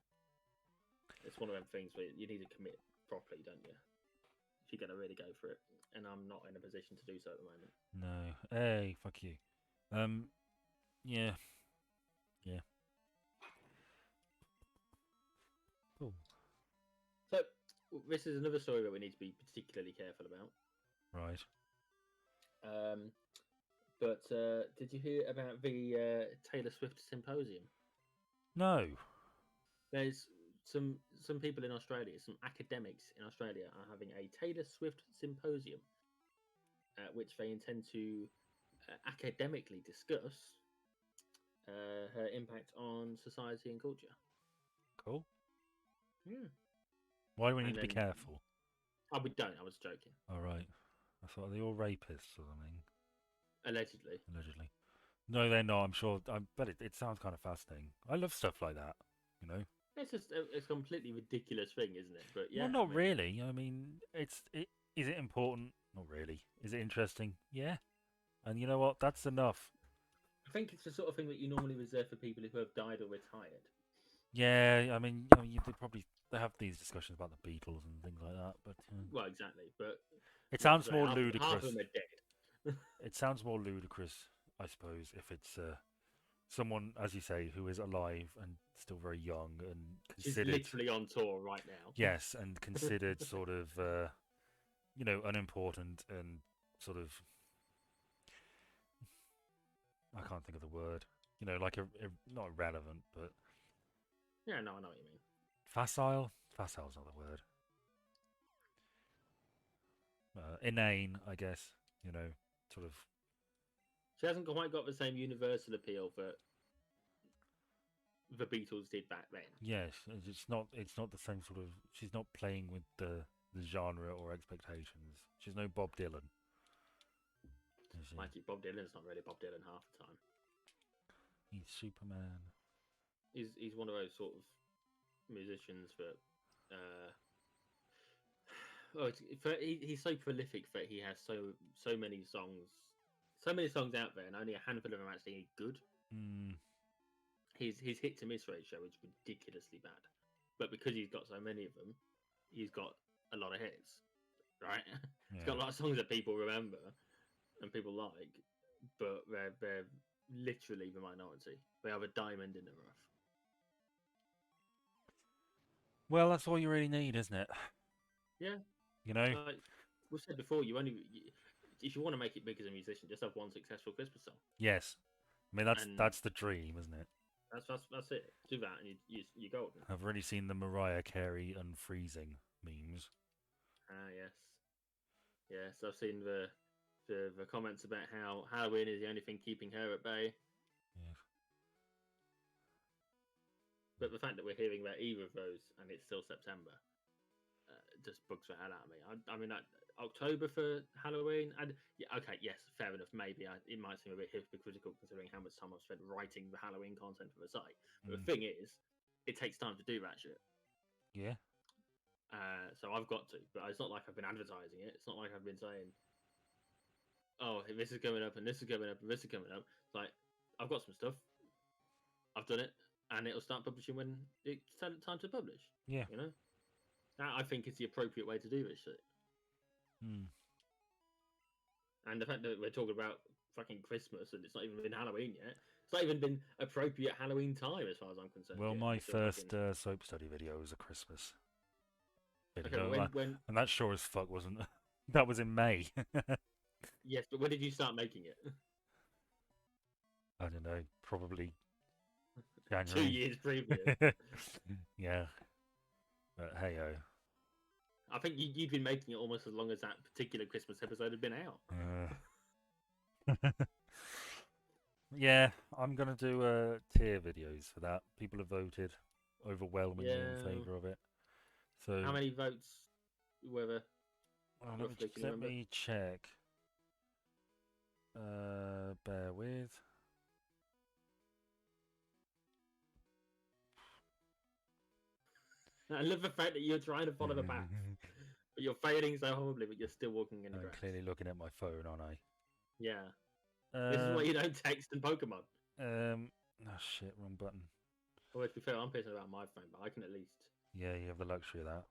it's one of them things where you need to commit properly, don't you? If you're going to really go for it. And I'm not in a position to do so at the moment. no, hey, fuck you. Um, yeah, yeah. Cool. So this is another story that we need to be particularly careful about. Right. But did you hear about the Taylor Swift symposium? No. There's some people in Australia, some academics in Australia, are having a Taylor Swift symposium, which they intend to academically discuss her impact on society and culture. Cool. Hmm. Why do we need And to be then, careful? oh, we don't. I was joking. All right. I thought they all rapists or something. Allegedly. Allegedly. No, they're not. I'm sure. I bet it sounds kind of fascinating. I love stuff like that. You know. It's just it's a completely ridiculous thing, isn't it? But yeah, Well, I not mean, really. I mean, is it important? Not really. Is it interesting? Yeah. And you know what? That's enough. I think it's the sort of thing that you normally reserve for people who have died or retired. Yeah. They have these discussions about the Beatles and things like that, but Well, exactly. But it like I sounds say, more half of ludicrous. them are dead. It sounds more ludicrous, I suppose, if it's someone, as you say, who is alive and still very young and She's considered, literally on tour right now. yes, and considered sort of, unimportant and sort of, I can't think of the word, like not irrelevant, but Yeah, no, I know what you mean. facile. Facile's not the word. Inane, I guess. Sort of. She hasn't quite got the same universal appeal that the Beatles did back then. Yes, it's not. It's not the same sort of. She's not playing with the genre or expectations. She's no Bob Dylan. Is she? Like Bob Dylan's not really Bob Dylan half the time. He's Superman. He's one of those sort of musicians that he's so prolific that he has so many songs out there, and only a handful of them are actually good. Mm, His hit to miss ratio is ridiculously bad, but because he's got so many of them, he's got a lot of hits, right? He's got a yeah. lot of songs that people remember and people like, but they're literally the minority. They have a diamond in the rough. Well, that's all you really need, isn't it? Yeah, You know? like we've said before, if you want to make it big as a musician, just have one successful Christmas song, Yes. I mean, that's and that's the dream, isn't it? that's it. Do that, and you're golden. I've already seen the Mariah Carey unfreezing memes. Ah, yes, yes. I've seen the comments about how Halloween is the only thing keeping her at bay. Yeah. But the fact that we're hearing about either of those and it's still September just bugs the hell out of me. I mean, October for Halloween, and yeah, okay, yes, fair enough. Maybe it might seem a bit hypocritical considering how much time I've spent writing the Halloween content for the site. But the thing is, it takes time to do that shit. Yeah. So I've got to, but it's not like I've been advertising it. It's not like I've been saying, "Oh, this is coming up, and this is coming up, and this is coming up." It's like I've got some stuff. I've done it, and it'll start publishing when it's time to publish. Yeah. You know, that I think is the appropriate way to do this shit. Mm. And the fact that we're talking about fucking Christmas and it's not even been Halloween yet, it's not even been appropriate Halloween time as far as I'm concerned. Well, yet. my It's still first fucking... soap study video was a Christmas Okay, video, but when and that sure as fuck wasn't. That was in May. yes, but when did you start making it? I don't know, probably 2 January. years previous. Yeah, but hey ho. I think you'd been making it almost as long as that particular Christmas episode had been out. Yeah, I'm gonna do tier videos for that. People have voted overwhelmingly in favour of it. So how many votes were there? let me check. Bear with. I love the fact that you're trying to follow the path, but you're failing so horribly, but you're still walking in the I'm grass. clearly looking at my phone, aren't I? Yeah. This is why you don't text in Pokemon. Oh shit, wrong button. Well, to be fair, I'm pissing about my phone, but I can at least... Yeah, you have the luxury of that.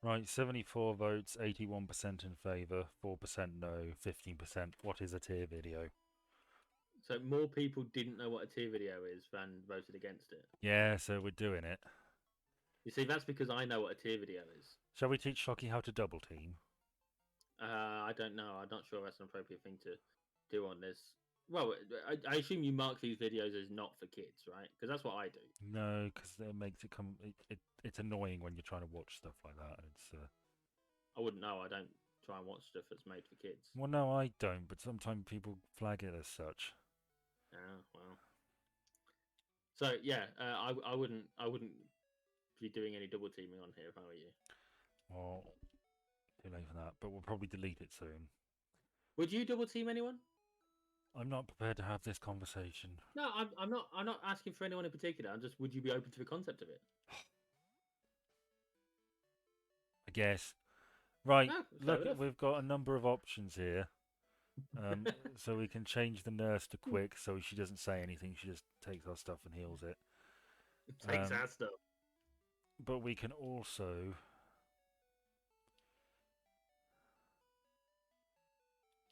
Right, 74 votes, 81% in favour, 4% no, 15%. What is a tier video? So more people didn't know what a tier video is than voted against it. Yeah, so we're doing it. You see, that's because I know what a tier video is. Shall we teach Shocky how to double team? I don't know. I'm not sure that's an appropriate thing to do on this. Well, I assume you mark these videos as not for kids, right? Because that's what I do. No, because it makes it come. It's annoying when you're trying to watch stuff like that. It's. I wouldn't know. I don't try and watch stuff that's made for kids. Well, no, I don't. But sometimes people flag it as such. Oh well. So yeah, I wouldn't be doing any double teaming on here if I were you. Well, too late for that. But we'll probably delete it soon. Would you double team anyone? I'm not prepared to have this conversation. No, I'm not. I'm not asking for anyone in particular. I'm just, would you be open to the concept of it? I guess. Right. Oh, Look, we've got a number of options here. So we can change the nurse to quick, so she doesn't say anything. She just takes our stuff and heals it. Takes our stuff. But we can also.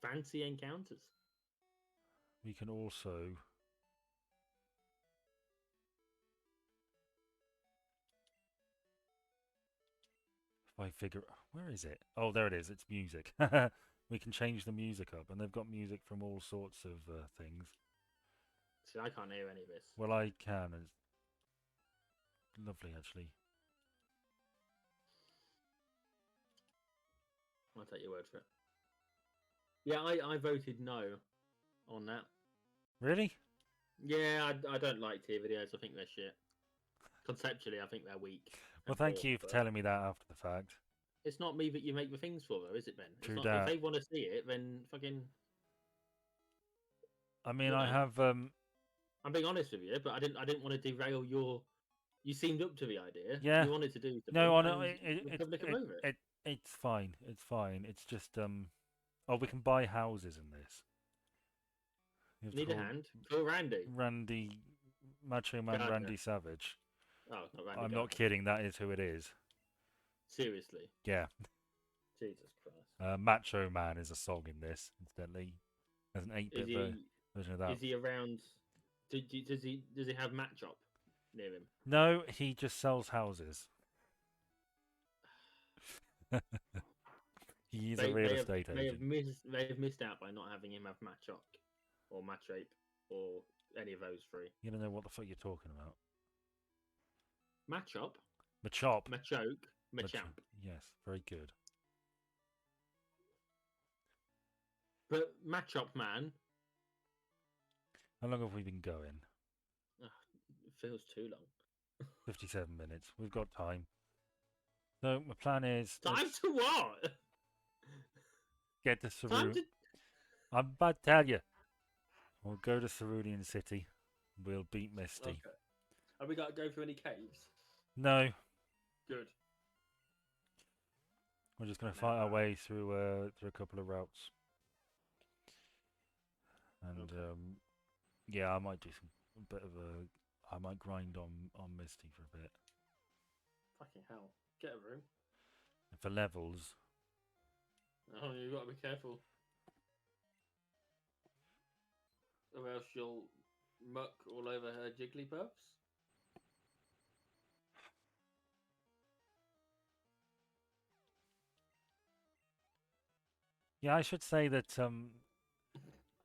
Fancy encounters. We can also. If I figure. Where is it? Oh, there it is. It's music. We can change the music up, and they've got music from all sorts of things. See, I can't hear any of this. Well, I can. It's lovely, actually. I'll take your word for it. Yeah, I voted no on that. Really? Yeah, I don't like tier videos. I think they're shit. Conceptually, I think they're weak. Well, thank you for telling me that after the fact. It's not me that you make the things for, though, is it, Ben? True it's not, that. if they want to see it, then fucking... I mean, I have... I'm being honest with you, but I didn't want to derail your... You seemed up to the idea. Yeah. You wanted to do something. No, it's fine. It's fine. It's just... Oh, we can buy houses in this. You need a hand? Call Randy. Macho Man Randy Savage. Oh, not Randy. I'm not kidding. That is who it is. Seriously? Yeah. Jesus Christ. Macho Man is a song in this, incidentally. There's an 8-bit version of that. Is he around? Does he have Matchop near him? No, he just sells houses. He's a real estate agent. They have missed out by not having him have Matchop or Matchape or any of those three. You don't know what the fuck you're talking about. Matchop, Machop. Machoke, Machamp. Yes, very good. But Matchop Man. How long have we been going? It feels too long. 57 minutes. We've got time. So my plan is Time to what? get to Cerulean. Time to... I'm about to tell you. We'll go to Cerulean City. We'll beat Misty. Okay. Have we got to go through any caves? No, Good. we're just going to fight our way through a couple of routes. And yeah, I might do a bit of a. I might grind on Misty for a bit. Fucking hell. Get a room. And for levels, Oh, you've got to be careful. Or else you'll muck all over her Jigglypuffs. yeah, I should say that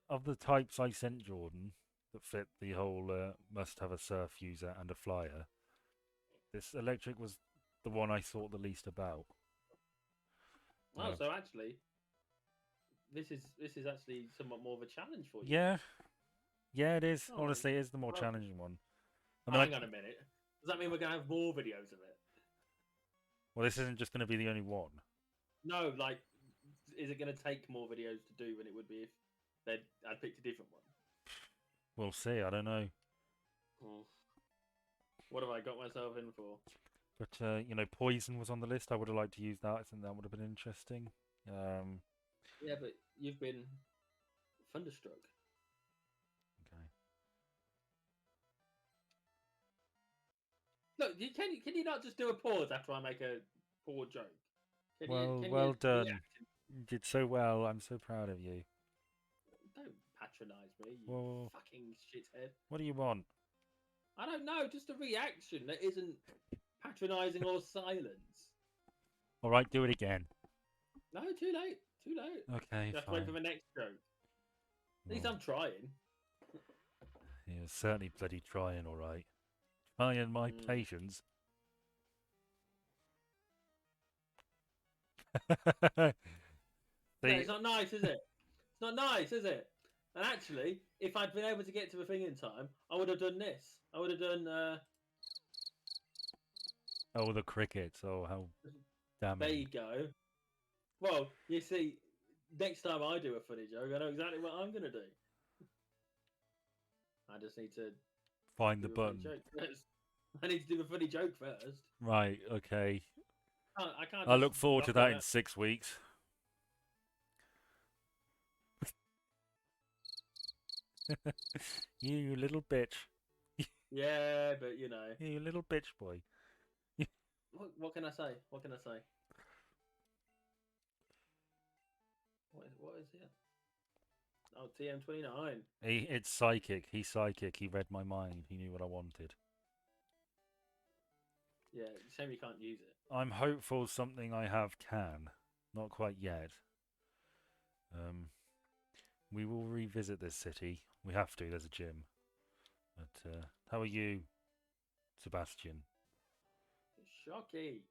of the types I sent Jordan that fit the whole must have a surf user and a flyer, this electric was the one I thought the least about. Oh, so actually, this is actually somewhat more of a challenge for you. Yeah, yeah, it is. Oh, Honestly, it is the more well, challenging one. hang on a minute. Does that mean we're going to have more videos of it? Well, this isn't just going to be the only one. No, like, is it going to take more videos to do than it would be if I'd picked a different one? We'll see. I don't know. Oh. What have I got myself in for? But you know, poison was on the list. I would have liked to use that. I think that would have been interesting. Yeah, but you've been thunderstruck. Okay. Look, can you not just do a pause after I make a poor joke? Well done. You did so well. I'm so proud of you. Don't patronise me, you Well, fucking shithead. what do you want? I don't know, just a reaction that isn't patronising or silence. All right, do it again. No, too late. Too late. Okay, You have to fine. wait for the next joke. At least Well, I'm trying. you're certainly bloody trying, all right. Trying my patience. No, it's not nice, is it? It's not nice, is it? And actually, if I'd been able to get to the thing in time, I would have done this. I would have done. Oh, the crickets. Oh, how damn There it. you go. Well, you see, next time I do a funny joke, I know exactly what I'm going to do. I just need to Find do the a funny button. joke first. I need to do a funny joke first. Right, okay. I can't. I just look forward to knock that it in out. 6 weeks. You little bitch. Yeah, but you know, You little bitch boy. what can I say? What can I say? What is it? Oh, TM29. It's psychic. He's psychic. He read my mind. He knew what I wanted. Yeah, shame you can't use it. I'm hopeful something I have can. Not quite yet. We will revisit this city. We have to. There's a gym. But how are you, Sebastian? Shocky.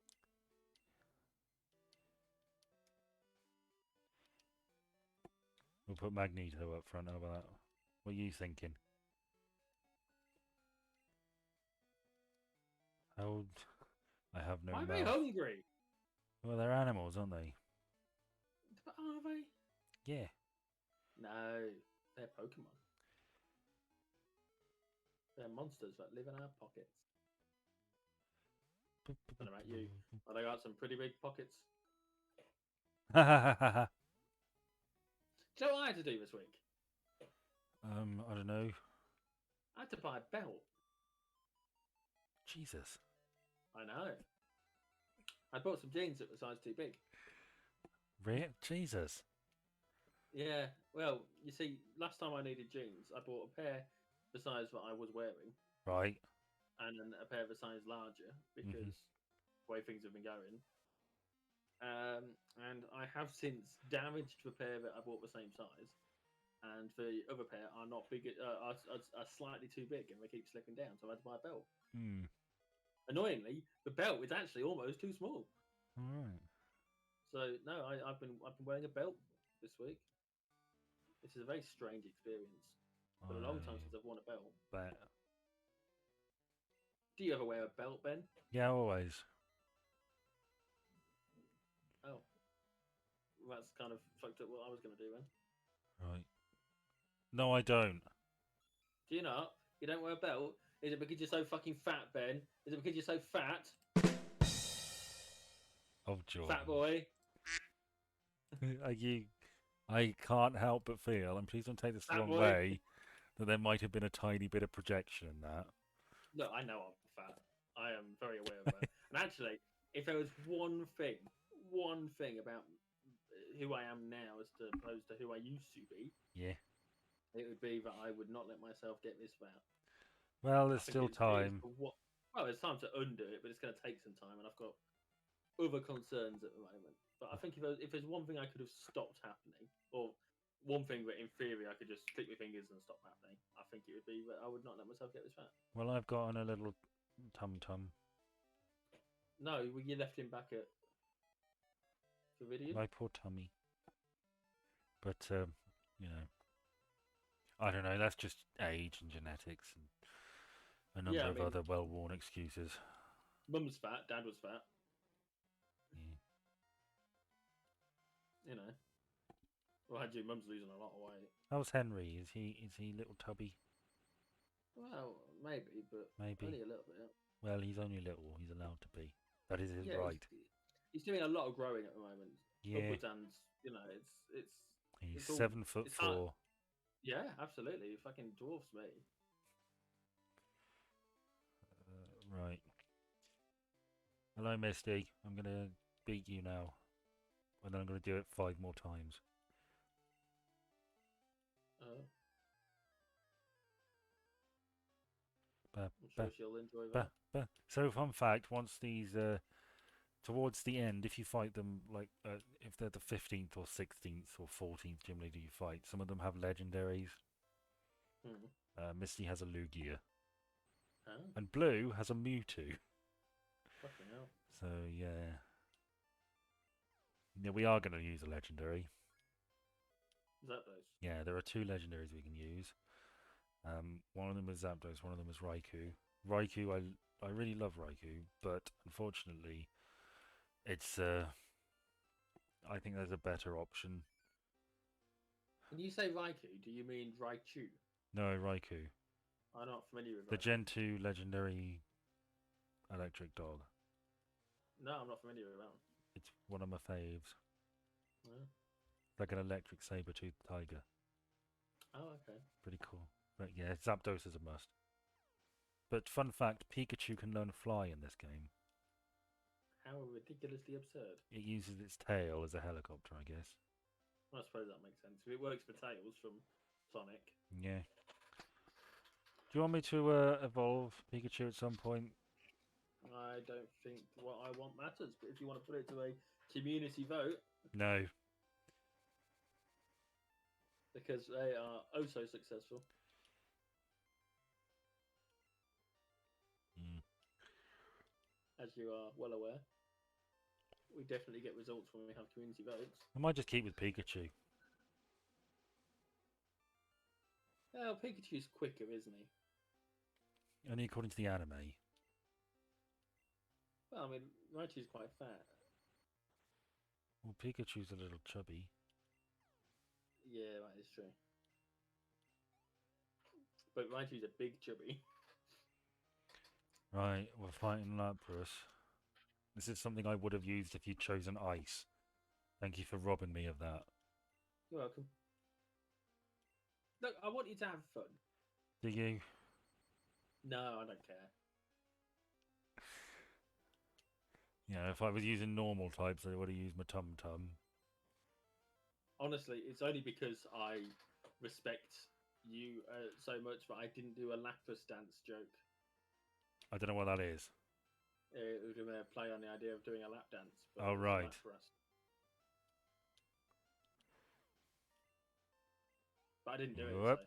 We'll put Magneto up front. How about that? What are you thinking? How? I have no Why are they mouth. hungry? Well, they're animals, aren't they? But are they? Yeah. No, they're Pokemon. They're monsters that live in our pockets. I don't know about you, but I got some pretty big pockets. I Do you know what I had to do this week? don't know. I had to buy a belt. Jesus. I know. I bought some jeans that were size too big. Jesus. Yeah. Well, you see, last time I needed jeans, I bought a pair the size that I was wearing, Right. and then a pair the size larger Mm-hmm. because the way things have been going. And I have since damaged the pair that I bought the same size, and the other pair are not big, are slightly too big, and they keep slipping down. So I had to buy a belt. Mm. Annoyingly, the belt is actually almost too small. All right. So no, I've been wearing a belt this week. This is a very strange experience. It's been a long time since I've worn a belt. Bet. Do you ever wear a belt, Ben? Yeah, always. Oh, that's kind of fucked up what I was going to do then. Right. No, I don't. Do you not? You don't wear a belt? Is it because you're so fucking fat, Ben? Is it because you're so fat? Oh, Jordan. Fat boy? I can't help but feel, and please don't take this the Fat wrong boy? way, that there might have been a tiny bit of projection in that. No, I know I'm fat. I am very aware of that. And actually, if there was one thing about who I am now as opposed to who I used to be, Yeah. it would be that I would not let myself get this fat. Well, I there's think still it is time. for what? Well, it's time to undo it, but it's going to take some time, and I've got other concerns at the moment. But I think if there's one thing I could have stopped happening, or one thing that in theory I could just click my fingers and stop happening, I think it would be that I would not let myself get this fat. Well, I've gotten a little tum-tum. No, you left him back at the video. My poor tummy. But, you know, I don't know. That's just age and genetics and a number Yeah, I of mean, other well-worn excuses. Mum's fat, Dad was fat. Yeah. You know, well, actually, Mum's losing a lot of weight. How's Henry? Is he little tubby? Well, maybe, but Maybe. only a little bit. Well, he's only little. He's allowed to be. That is his Yeah, right. he's doing a lot of growing at the moment. Yeah. Upwards and you know, He's it's all 7'4". it's hard. Yeah, absolutely. He fucking dwarfs me. Right. Hello, Misty. I'm gonna beat you now, and then I'm gonna do it 5 more times. I'm sure she'll enjoy that. So, fun fact: once these, towards the end, if you fight them, like if they're the 15th or 16th or 14th gym leader you fight, some of them have legendaries. Misty has a Lugia, and Blue has a Mewtwo. Fucking hell. So yeah, we are going to use a legendary. Zapdos. Yeah, there are 2 legendaries we can use. One of them is Zapdos, one of them is Raikou. Raikou, I really love Raikou, but unfortunately, it's I think there's a better option. When you say Raikou, do you mean Raichu? No, Raikou. I'm not familiar with The Raikou. Gen 2 legendary electric dog. No, I'm not familiar with that one. It's one of my faves. Yeah. It's like an electric saber-toothed tiger. Oh, okay. Pretty cool. But yeah, Zapdos is a must. But fun fact, Pikachu can learn fly in this game. How ridiculously absurd. It uses its tail as a helicopter, I guess. Well, I suppose that makes sense. If it works for Tails from Sonic. Yeah. Do you want me to evolve Pikachu at some point? I don't think what I want matters, but if you want to put it to a community vote. No. Because they are oh so successful. As you are well aware. We definitely get results when we have community votes. I might just keep with Pikachu. Well, Pikachu's quicker, isn't he? Only according to the anime. Well, I mean, Raichu's quite fat. Well, Pikachu's a little chubby. Yeah, that is true. But Raichu's a big chubby. Right, we're fighting Lapras. This is something I would have used if you'd chosen Ice. Thank you for robbing me of that. You're welcome. Look, I want you to have fun. Do you? No, I don't care. Yeah, if I was using normal types, I would have used my Tum Tum. honestly, it's only because I respect you so much, but I didn't do a lapis dance joke. I don't know what that is. It was going to play on the idea of doing a lap dance, but Oh, it's right. lapras. But I didn't do it, Whoop.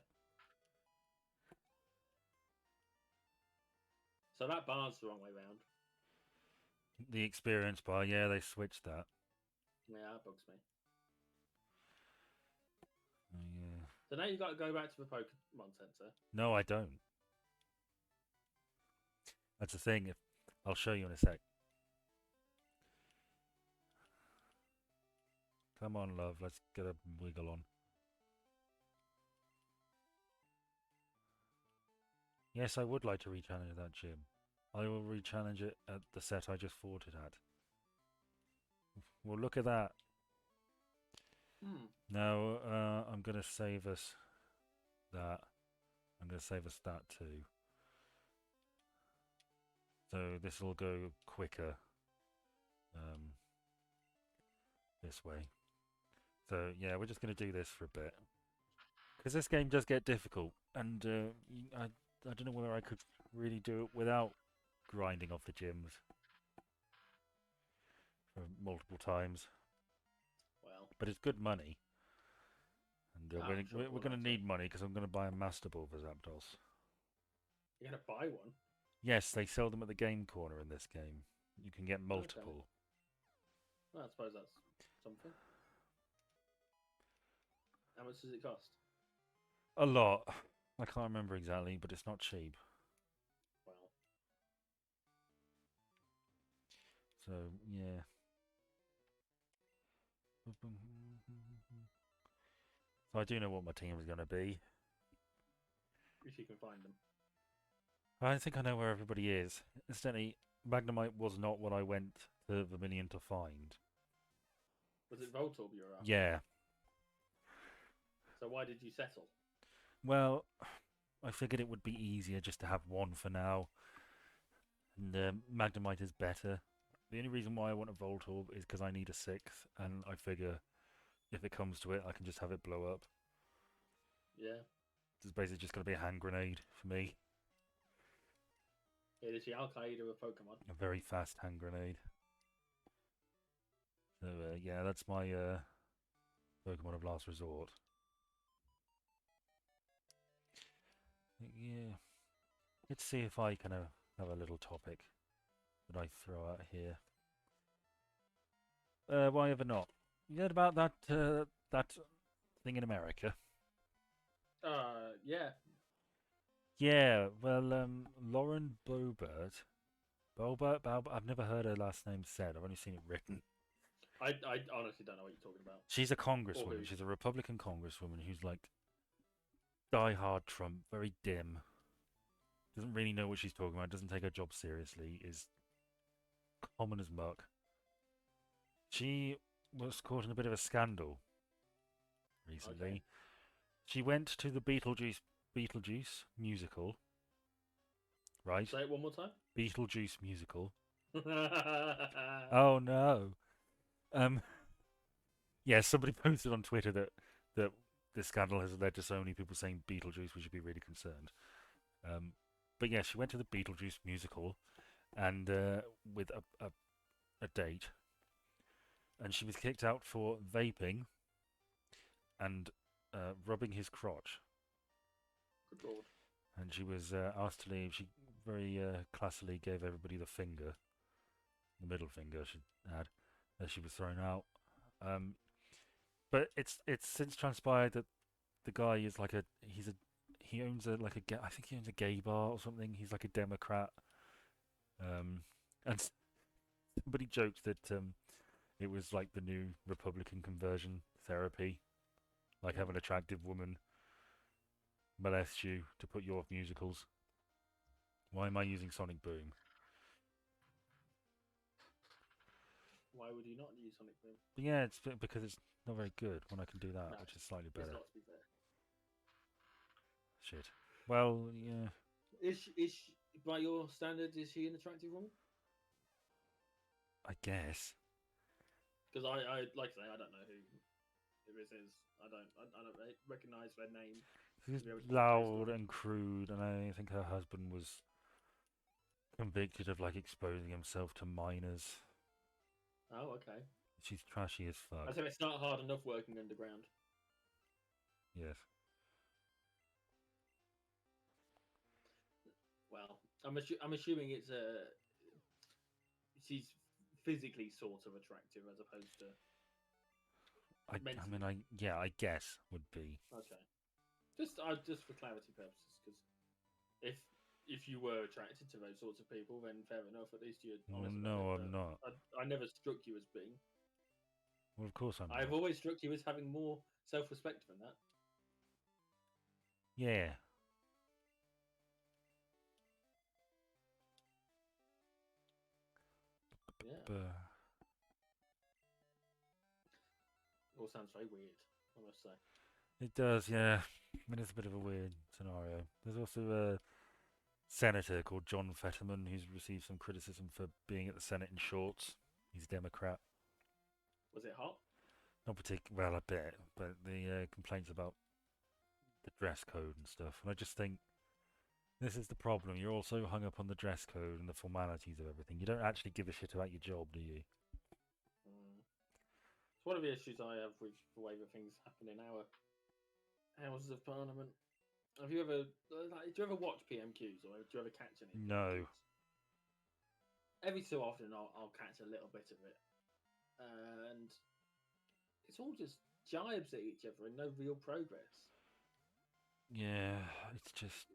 so that bar's the wrong way round. The experience bar, yeah, they switched that. Yeah, that bugs me. Yeah. So now you've got to go back to the Pokemon Center. No, I don't. That's the thing. I'll show you in a sec. Come on, love. Let's get a wiggle on. Yes, I would like to re-challenge that gym. I will re-challenge it at the set I just fought it at. Well, look at that. Now, I'm going to save us that. I'm going to save us that too. So this will go quicker this way. So yeah, we're just going to do this for a bit. Because this game does get difficult. And I don't know whether I could really do it without grinding off the gyms for multiple times. Well, but it's good money. And we're going to need money because I'm going to buy a Master Ball for Zapdos. You're going to buy one? Yes, they sell them at the game corner in this game. You can get multiple. Okay. Well, I suppose that's something. How much does it cost? A lot. I can't remember exactly, but it's not cheap. Well. So, yeah. So I do know what my team is going to be. If you can find them. I think I know where everybody is. Incidentally, Magnemite was not what I went to Vermilion to find. Was it Voltorb you were after? Yeah. So why did you settle? Well, I figured it would be easier just to have one for now. And Magnemite is better. The only reason why I want a Voltorb is because I need a 6th, and I figure if it comes to it, I can just have it blow up. Yeah. It's basically just going to be a hand grenade for me. It is the Al-Qaeda of Pokemon. A very fast hand grenade. So, yeah, that's my Pokemon of last resort. Yeah. Let's see if I can have a little topic that I throw out here. Why ever not? You heard about that that thing in America? Yeah. Yeah, well, Lauren Boebert. I've never heard her last name said. I've only seen it written. I honestly don't know what you're talking about. She's a congresswoman. She's a Republican congresswoman who's like die-hard Trump, very dim. Doesn't really know what she's talking about. Doesn't take her job seriously. Is common as muck. She was caught in a bit of a scandal recently. Okay. She went to the Beetlejuice musical. Right? Say it one more time. Beetlejuice musical. Oh no. Yeah, somebody posted on Twitter that this scandal has led to so many people saying Beetlejuice, we should be really concerned. But yeah, she went to the Beetlejuice musical, and with a date, and she was kicked out for vaping and rubbing his crotch. Good lord. And she was asked to leave. She very classily gave everybody the finger, the middle finger, I should add, as she was thrown out. But it's since transpired that the guy is like he owns I think he owns a gay bar or something. He's like a Democrat. And somebody joked that it was like the new Republican conversion therapy, like have an attractive woman molest you to put you off musicals. Why am I using Sonic Boom? Why would you not use Sonic Boom? Yeah, it's because it's not very good when I can do that, which is slightly better. It's not, to be fair. Shit. Well, yeah. Is by your standards, is she an attractive woman? I guess. Because I like I say, I don't know who actress is. I don't recognize their name. She's To be able to portray loud story. and crude, and I think her husband was convicted of like exposing himself to minors. Oh, okay. She's trashy as fuck. I said it's not hard enough working underground. Yes. Well, I'm assuming it's she's physically sort of attractive as opposed to I mentally. mean, I guess would be. Okay. Just for clarity purposes, because if if you were attracted to those sorts of people, then fair enough. At least you're Well, honest about it. no, I'm But not. I never struck you as being. Well, of course I'm I've not. always struck you as having more self-respect than that. Yeah. Yeah. But It all sounds very weird, I must say. it does, yeah. I mean, it's a bit of a weird scenario. There's also a senator called John Fetterman who's received some criticism for being at the Senate in shorts. He's a Democrat. Was it hot? Not particularly, well, a bit, but the complaints about the dress code and stuff. And I just think this is the problem. You're all so hung up on the dress code and the formalities of everything. You don't actually give a shit about your job, do you? Mm. It's one of the issues I have with the way that things happen in our Houses of Parliament. Have you ever, do you ever watch PMQs or do you ever catch any No. PMQs? Every so often, I'll catch a little bit of it, and it's all just jibes at each other and no real progress. Yeah, it's just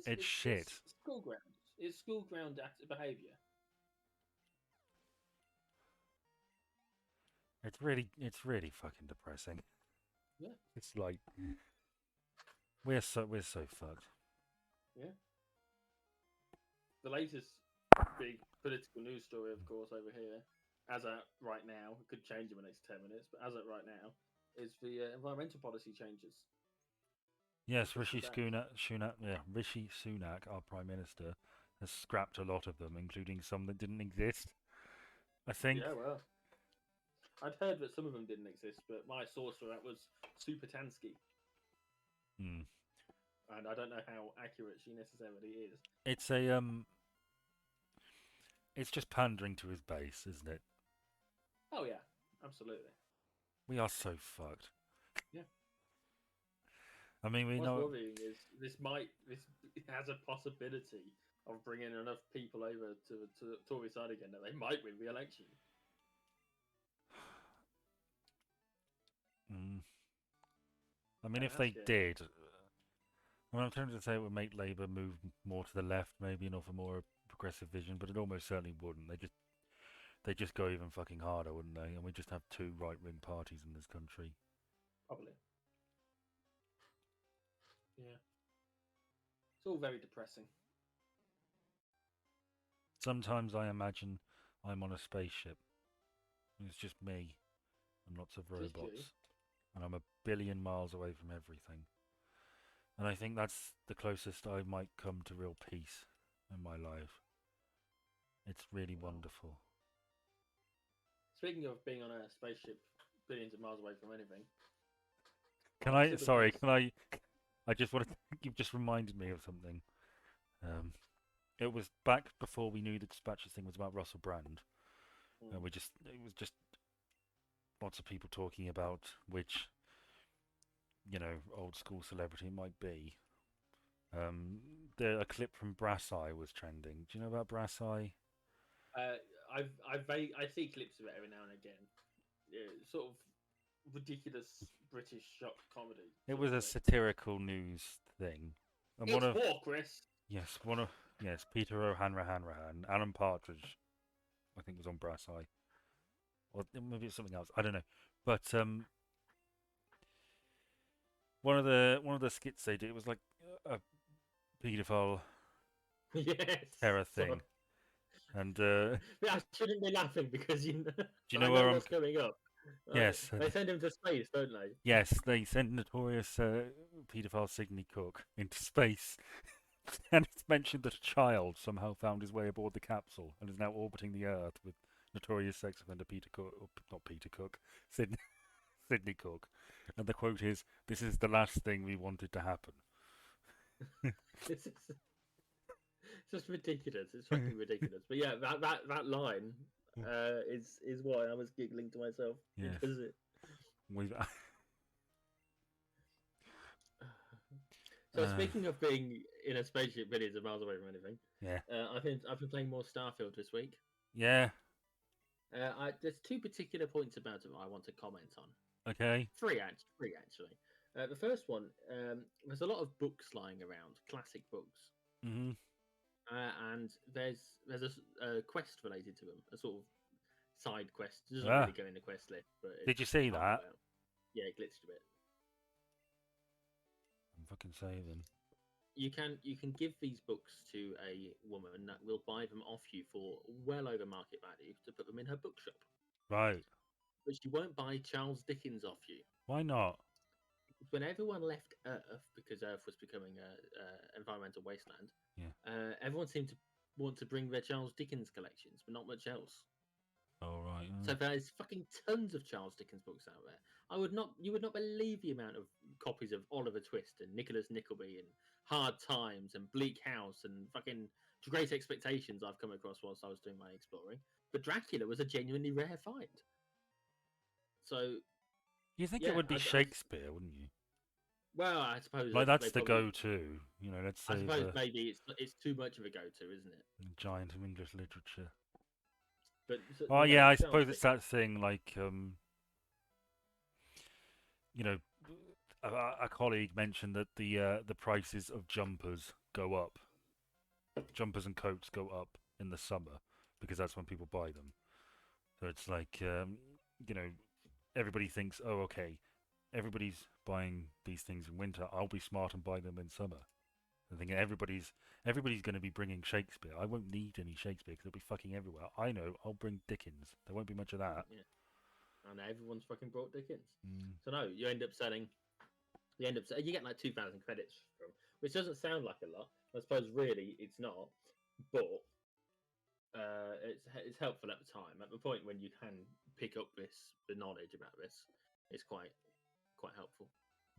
It's shit. school ground. It's school ground behaviour. It's really fucking depressing. Yeah, It's like we're so fucked. yeah. The latest big political news story, of course, over here, as at right now, it could change in the next 10 minutes, but as at right now, is the environmental policy changes. Yes, Rishi Rishi Sunak, our prime minister, has scrapped a lot of them, including some that didn't exist. I think. Yeah, well, I'd heard that some of them didn't exist, but my source for that was Super Tansky, Hmm. and I don't know how accurate she necessarily is. It's it's just pandering to his base, isn't it? Oh yeah, absolutely. We are so fucked. Yeah. I mean, we What's know. worrying is this has a possibility of bringing enough people over to the Tory side again that they might win re-election. Mm, I mean, And if that's they scary. did, well, I'm trying to say it would make Labour move more to the left, maybe, and offer more progressive vision, but it almost certainly wouldn't. They just go even fucking harder, wouldn't they? And we just have two right-wing parties in this country. Probably. Yeah. It's all very depressing. Sometimes I imagine I'm on a spaceship. And it's just me and lots of Just you. robots, and I'm a billion miles away from everything. And I think that's the closest I might come to real peace in my life. It's really Well, wonderful. speaking of being on a spaceship billions of miles away from anything, Can I? opposite of Sorry, this. can I? I just wanted. You've just reminded me of something. Um, it was back before we knew the dispatches thing was about Russell Brand, and Hmm. it was just lots of people talking about which old school celebrity it might be. Um, a clip from Brass Eye was trending. Do you know about Brass Eye? Uh, I see clips of it every now and again. Yeah, sort of ridiculous British shock comedy It sort was of a thing. satirical news thing, and It's war, Chris. one of yes, Peter O'Hanrahan, Alan Partridge, I think was on Brass Eye, or maybe it's something else. I don't know, but one of the skits they did, it was like a paedophile Yes. terror Sorry. thing, and Yeah, I shouldn't be laughing because do you I know know where I'm? what's coming up. Yes, They send him to space, don't they? yes, they sent notorious paedophile Sidney Cook into space. And it's mentioned that a child somehow found his way aboard the capsule and is now orbiting the Earth with notorious sex offender Peter Cook, or not Peter Cook, Sydney Cook. And the quote is, "This is the last thing we wanted to happen." This is just ridiculous. It's fucking ridiculous. But yeah, that line is why I was giggling to myself Yes. because it. We've So speaking of being in a spaceship millions of miles away from anything, yeah. I've been playing more Starfield this week. Yeah. There's two particular points about it I want to comment on. Okay. Three actually. The first one, there's a lot of books lying around, classic books, Mhm. and there's a quest related to them, a sort of side quest. It doesn't Ah. really go in the quest list, but Did you see that? Yeah, it glitched a bit. I'm fucking saving. You can give these books to a woman that will buy them off you for well over market value to put them in her bookshop, Right. but she won't buy Charles Dickens off you. Why not? When everyone left Earth because Earth was becoming a environmental wasteland, Yeah. everyone seemed to want to bring their Charles Dickens collections, but not much else. Oh right. So there's fucking tons of Charles Dickens books out there. You would not believe the amount of copies of Oliver Twist and Nicholas Nickleby and Hard Times and Bleak House and fucking Great Expectations I've come across whilst I was doing my exploring. But Dracula was a genuinely rare find. So You think yeah, it would be Shakespeare, wouldn't you? well, I suppose Like that's the probably, go-to. You know, let's say I suppose maybe it's too much of a go-to, isn't it? the giant of English literature. But Oh yeah, I suppose it's that thing like you know, a colleague mentioned that the prices of jumpers go up. Jumpers and coats go up in the summer because that's when people buy them. So it's like you know, everybody thinks, oh okay, everybody's buying these things in winter. I'll be smart and buy them in summer. I'm thinking everybody's going to be bringing Shakespeare. I won't need any Shakespeare because it'll be fucking everywhere. I know. I'll bring Dickens. There won't be much of that. Yeah, and everyone's fucking brought Dickens. Mm. So no, you end up selling. You get like 2,000 credits from, which doesn't sound like a lot. I suppose really it's not, but it's helpful at the time. At the point when you can pick up the knowledge about this, it's quite helpful.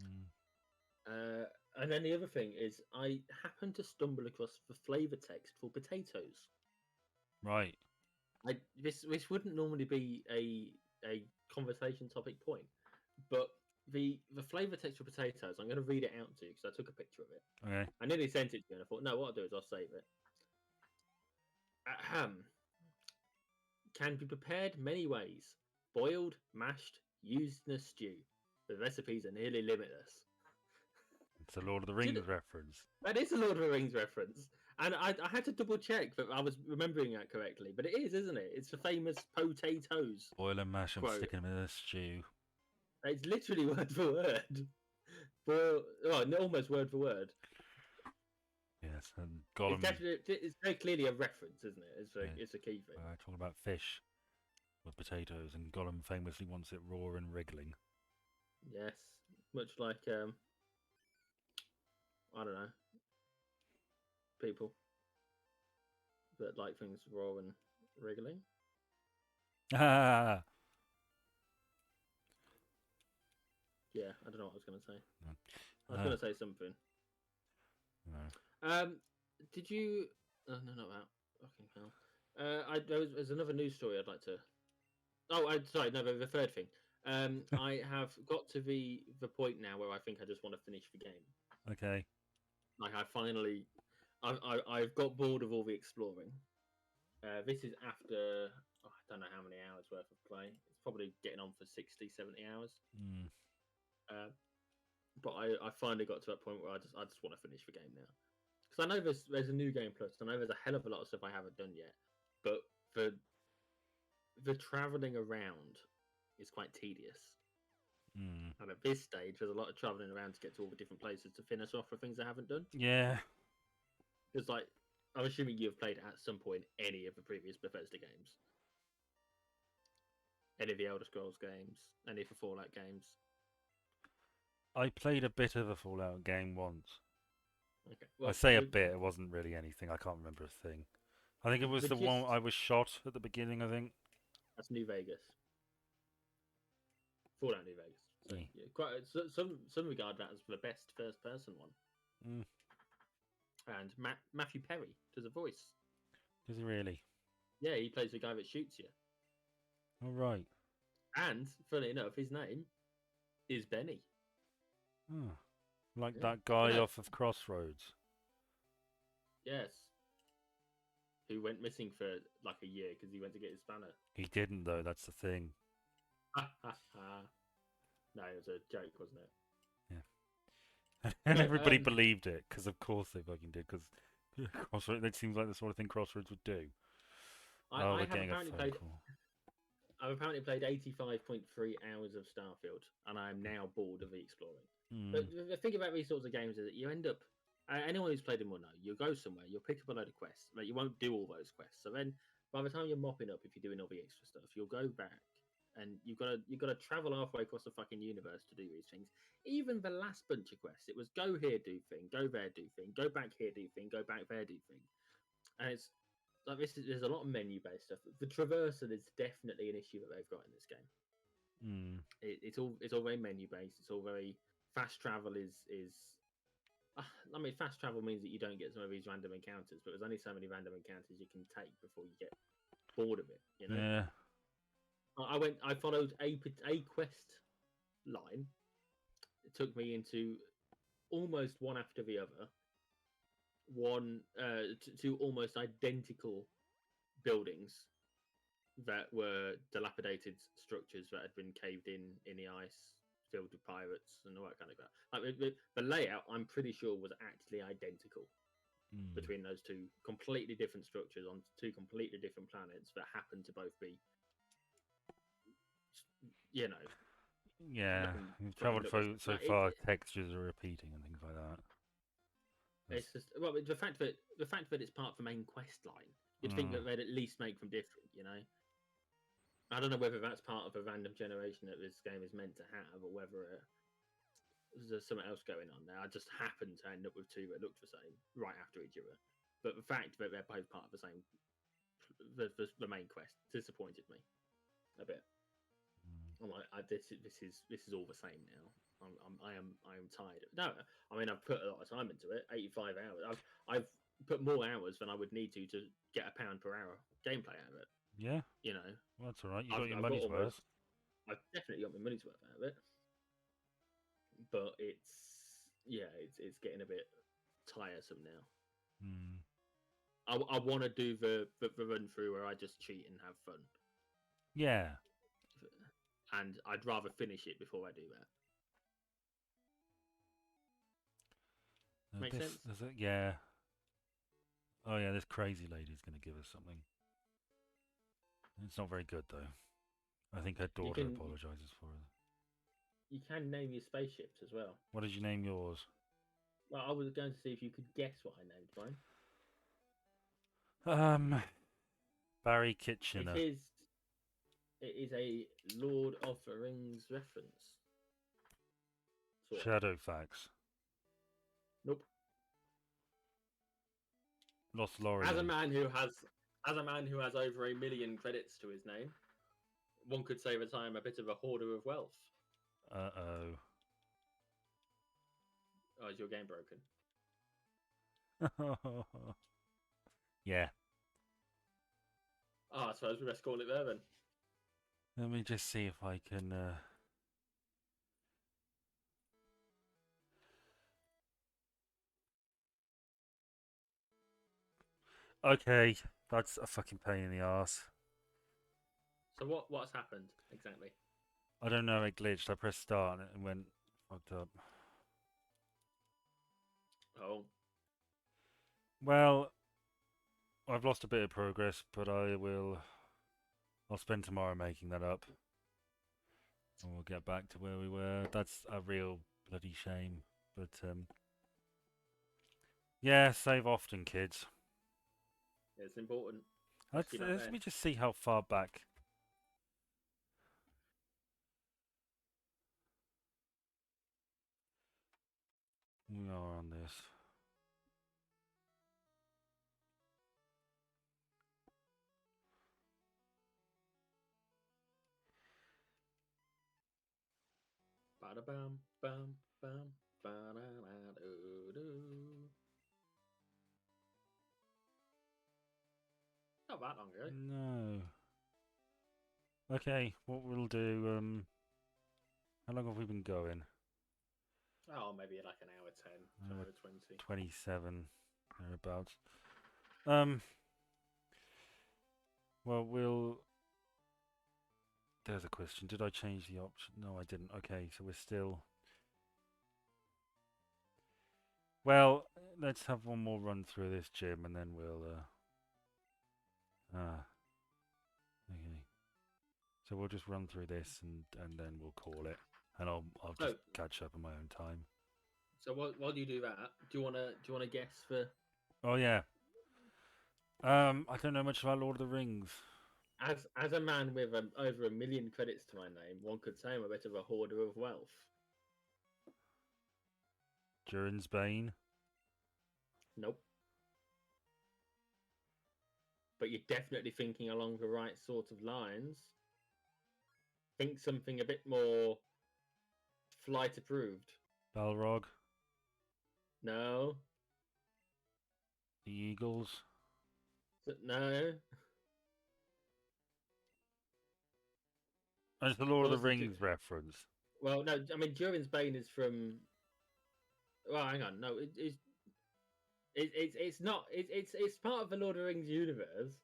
Mm. And then the other thing is, I happened to stumble across the flavor text for potatoes. Right. This wouldn't normally be a conversation topic point, but the flavor text for potatoes, I'm going to read it out to you because I took a picture of it. Okay. I nearly sent it to you, and I thought, no, what I'll do is I'll save it. Ahem. Can be prepared many ways: boiled, mashed, used in a stew. The recipes are nearly limitless. It's a Lord of the Rings reference. That is a Lord of the Rings reference. And I had to double check that I was remembering that correctly. But it is, isn't it? It's the famous potatoes. Boil and mash and quote. stick them in a stew. It's literally word for word. Almost word for word. Yes, and Gollum. It's very clearly a reference, isn't it? It's a key thing. Talking about fish with potatoes, and Gollum famously wants it raw and wriggling. Yes, much like I don't know, people that like things raw and wriggling. Ah. Yeah, I don't know what I was going to say. No. I was going to say something. No. Did you? Oh, no, not that. Fucking hell. There's another news story I'd like to. Oh, sorry. No, the third thing. I have got to the point now where I think I just want to finish the game. Okay. Like I've got bored of all the exploring. This is after I don't know how many hours worth of play. It's probably getting on for 60, 70 hours. Mm. But I finally got to that point where I just want to finish the game now. Because I know there's a new game plus. I know there's a hell of a lot of stuff I haven't done yet. But the travelling around is quite tedious. Mm. And at this stage, there's a lot of travelling around to get to all the different places to finish off the things I haven't done. Yeah. Because like, I'm assuming you've played at some point any of the previous Bethesda games. Any of the Elder Scrolls games, any of the Fallout games. I played a bit of a Fallout game once. Okay. Well, I say a bit, it wasn't really anything. I can't remember a thing. I think it was the one I was shot at the beginning, I think. That's New Vegas. Fallout New Vegas. So Yeah. yeah, some regard that as the best first person one. Mm. And Matthew Perry does a voice. Does he really? Yeah, he plays the guy that shoots you. All right. And funny enough, his name is Benny. Oh. Like Yeah. that guy Yeah. off of Crossroads. Yes. Who went missing for like a year because he went to get his spanner. He didn't though. That's the thing. No, it was a joke, wasn't it? And No, everybody believed it because, of course, they fucking did. Because Crossroads, it seems like the sort of thing Crossroads would do. Oh, I we're have getting a apparently phone played. call. I've apparently played 85.3 hours of Starfield, and I am now bored of exploring. Mm. But the thing about these sorts of games is that you end up. Anyone who's played them will know. You'll go somewhere, you'll pick up a load of quests, but you won't do all those quests. So then, by the time you're mopping up, if you're doing all the extra stuff, you'll go back, and you've got to travel halfway across the fucking universe to do these things. Even the last bunch of quests, it was go here, do thing, go there, do thing, go back here, do thing, go back there, do thing, and it's like there's a lot of menu based stuff. The traversal is definitely an issue that they've got in this game. Mm. It's all very menu based. It's all very fast travel is. I mean, fast travel means that you don't get some of these random encounters, but there's only so many random encounters you can take before you get bored of it. You know. Yeah. I followed a quest line. It took me into almost one after the other. Two almost identical buildings that were dilapidated structures that had been caved in the ice, filled with pirates and all that kind of stuff. Like the layout, I'm pretty sure was actually identical between those two completely different structures on two completely different planets that happen to both be, you know. Yeah. You've travelled so far, textures are repeating and things like that. It's just the fact that it's part of the main quest line, you'd think that they'd at least make them different, you know. I don't know whether that's part of a random generation that this game is meant to have, or whether there's something else going on there. I just happened to end up with two that looked the same right after each other. But the fact that they're both part of the same, the main quest, disappointed me a bit. I'm like, this is all the same now. I am tired. No, I mean I've put a lot of time into it. 85 hours. I've put more hours than I would need to get a £1 per hour gameplay out of it. Yeah. You know. Well, that's all right. You got your money's worth. I've definitely got my money's worth out of it. But it's getting a bit tiresome now. I want to do the run through where I just cheat and have fun. Yeah. And I'd rather finish it before I do that. Make sense? Yeah. Oh yeah, this crazy lady's going to give us something. It's not very good though. I think her daughter apologizes for her. You can name your spaceships as well. What did you name yours? Well, I was going to see if you could guess what I named mine. Barry Kitchener. It is a Lord of the Rings reference. Shadowfax. Nope. Lost Lorien. As a man who has over 1 million credits to his name, one could say that I am a bit of a hoarder of wealth. Uh-oh. Oh, is your game broken? Yeah. Oh, I suppose we best call it there then. Let me just see if I can... Okay, that's a fucking pain in the arse. So what's happened exactly? I don't know, it glitched. I pressed start and it went fucked up. Oh. Well, I've lost a bit of progress, but I'll spend tomorrow making that up. And we'll get back to where we were. That's a real bloody shame. But, yeah, save often, kids. It's important. Let me just see how far back. We are on this. Bada bum bum bum. Ba-da-da-doo-doo. Not that long ago. No. Okay, what we'll do, how long have we been going? Oh, maybe like an hour 10, Hour hour 20. 27, thereabouts. Well, there's a question. Did I change the option? No, I didn't. Okay, so we're still... Well, let's have one more run through this gym and then we'll, okay. So we'll just run through this and then we'll call it. And I'll just catch up in my own time. So while you do that, do you wanna guess for? Oh yeah. I don't know much about Lord of the Rings. As a man with over 1 million credits to my name, one could say I'm a bit of a hoarder of wealth. Durin's Bane. Nope. But you're definitely thinking along the right sort of lines. Think something a bit more flight approved. Balrog. No. The Eagles. No. It's the Lord of the Rings reference. Well, no. I mean, Durin's Bane is from. Well, hang on. No, it's not. It's part of the Lord of the Rings universe.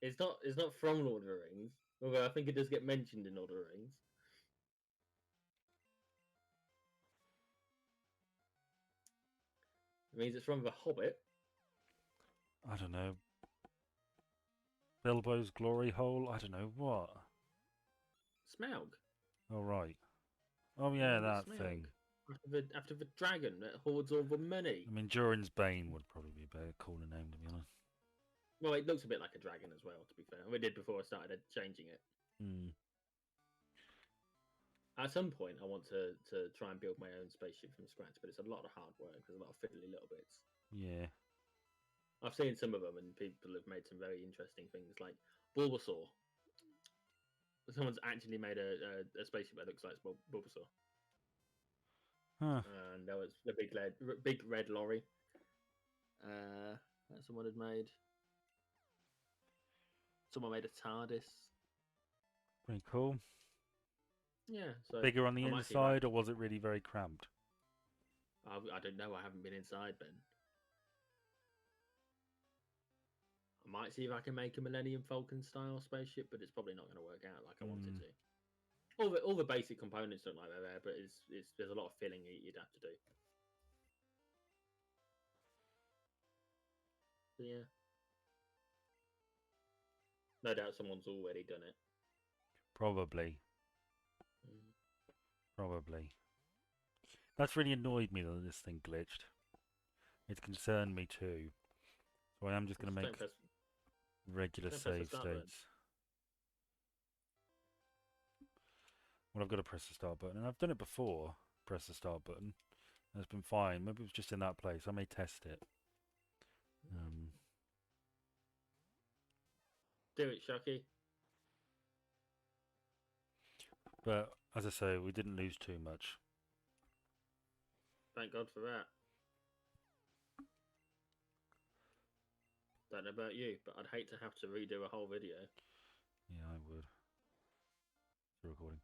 It's not from Lord of the Rings. Although I think it does get mentioned in Lord of the Rings. It means it's from The Hobbit. I don't know. Bilbo's glory hole? I don't know what. Smaug. Oh, right. Oh, yeah, that Smaug. thing. After the dragon that hoards all the money. I mean, Durin's Bane would probably be a better cooler name, to be honest. Well, it looks a bit like a dragon as well, to be fair. We did before I started changing it. At some point, I want to try and build my own spaceship from scratch, but it's a lot of hard work. There's a lot of fiddly little bits. Yeah. I've seen some of them, and people have made some very interesting things, like Bulbasaur. Someone's actually made a spaceship that looks like Bulbasaur. Huh. And there was the big red lorry that someone had made. Someone made a TARDIS. Pretty cool. Yeah. So bigger on the inside, or was it really very cramped? I don't know. I haven't been inside, Ben. I might see if I can make a Millennium Falcon style spaceship, but it's probably not going to work out like I wanted to. All the basic components look like they're there, but there's a lot of filling you'd have to do. So yeah, no doubt someone's already done it. Probably. Probably. That's really annoyed me that this thing glitched. It's concerned me too. So I am just going to make regular save states. Well, I've got to press the start button, and I've done it before. Press the start button. And it's been fine. Maybe it was just in that place. I may test it. Do it, Shucky. But as I say, we didn't lose too much. Thank God for that. Don't know about you, but I'd hate to have to redo a whole video. Yeah, I would. It's recording.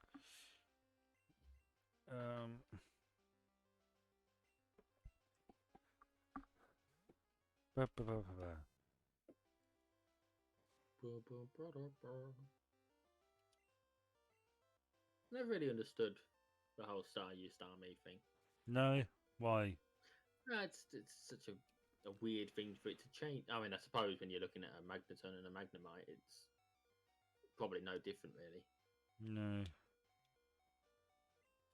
Never really understood the whole star you, star me thing. No? Why? No, it's such a weird thing for it to change. I mean, I suppose when you're looking at a magneton and a magnemite, it's probably no different, really. No.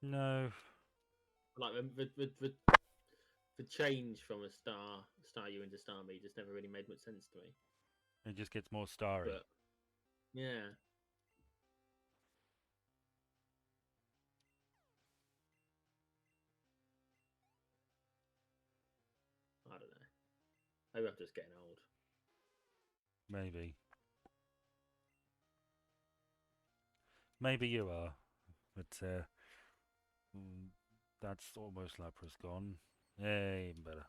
No. Like the change from a star you into star me just never really made much sense to me. It just gets more starry. But, yeah. I don't know. Maybe I'm just getting old. Maybe. Maybe you are. But That's almost Lapras gone. Yay, even better.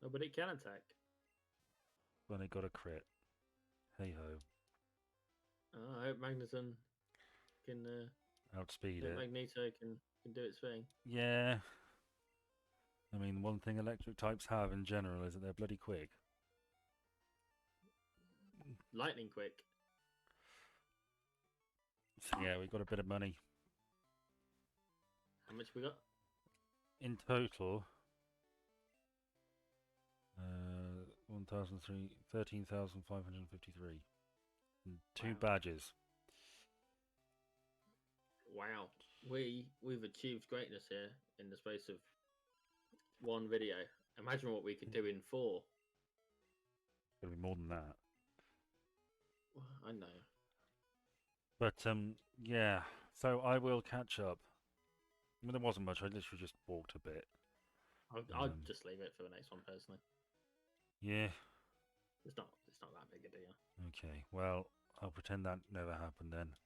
Oh, but it can attack. When it got a crit. Hey ho. Oh, I hope Magneton can. Outspeed Hope it. Magneto can do its thing. Yeah. I mean, one thing electric types have in general is that they're bloody quick. Lightning quick. So yeah, we got a bit of money. How much we got? In total, 13,553. And two Wow. badges. Wow, we've achieved greatness here in the space of one video. Imagine what we could do in 4. Gonna be more than that. I know. But yeah. So I will catch up. I mean, there wasn't much. I literally just walked a bit. I'd just leave it for the next one personally. Yeah. It's not that big a deal. Okay. Well, I'll pretend that never happened then.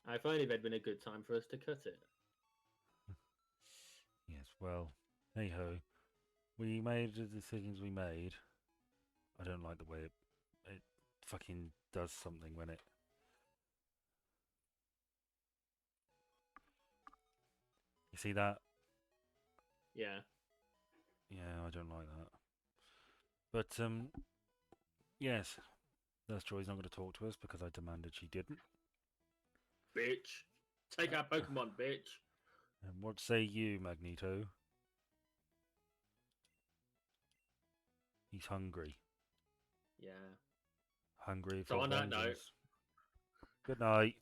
If only there'd been a good time for us to cut it. Yes. Well, hey ho. We made the decisions we made. I don't like the way it fucking does something when it. You see that? Yeah. Yeah, I don't like that. But yes, Nurse Joy's not going to talk to us because I demanded she didn't. Bitch. Take our Pokemon, bitch. And what say you, Magneto? He's hungry. Yeah. Hungry So for on that note, vengeance. Good night.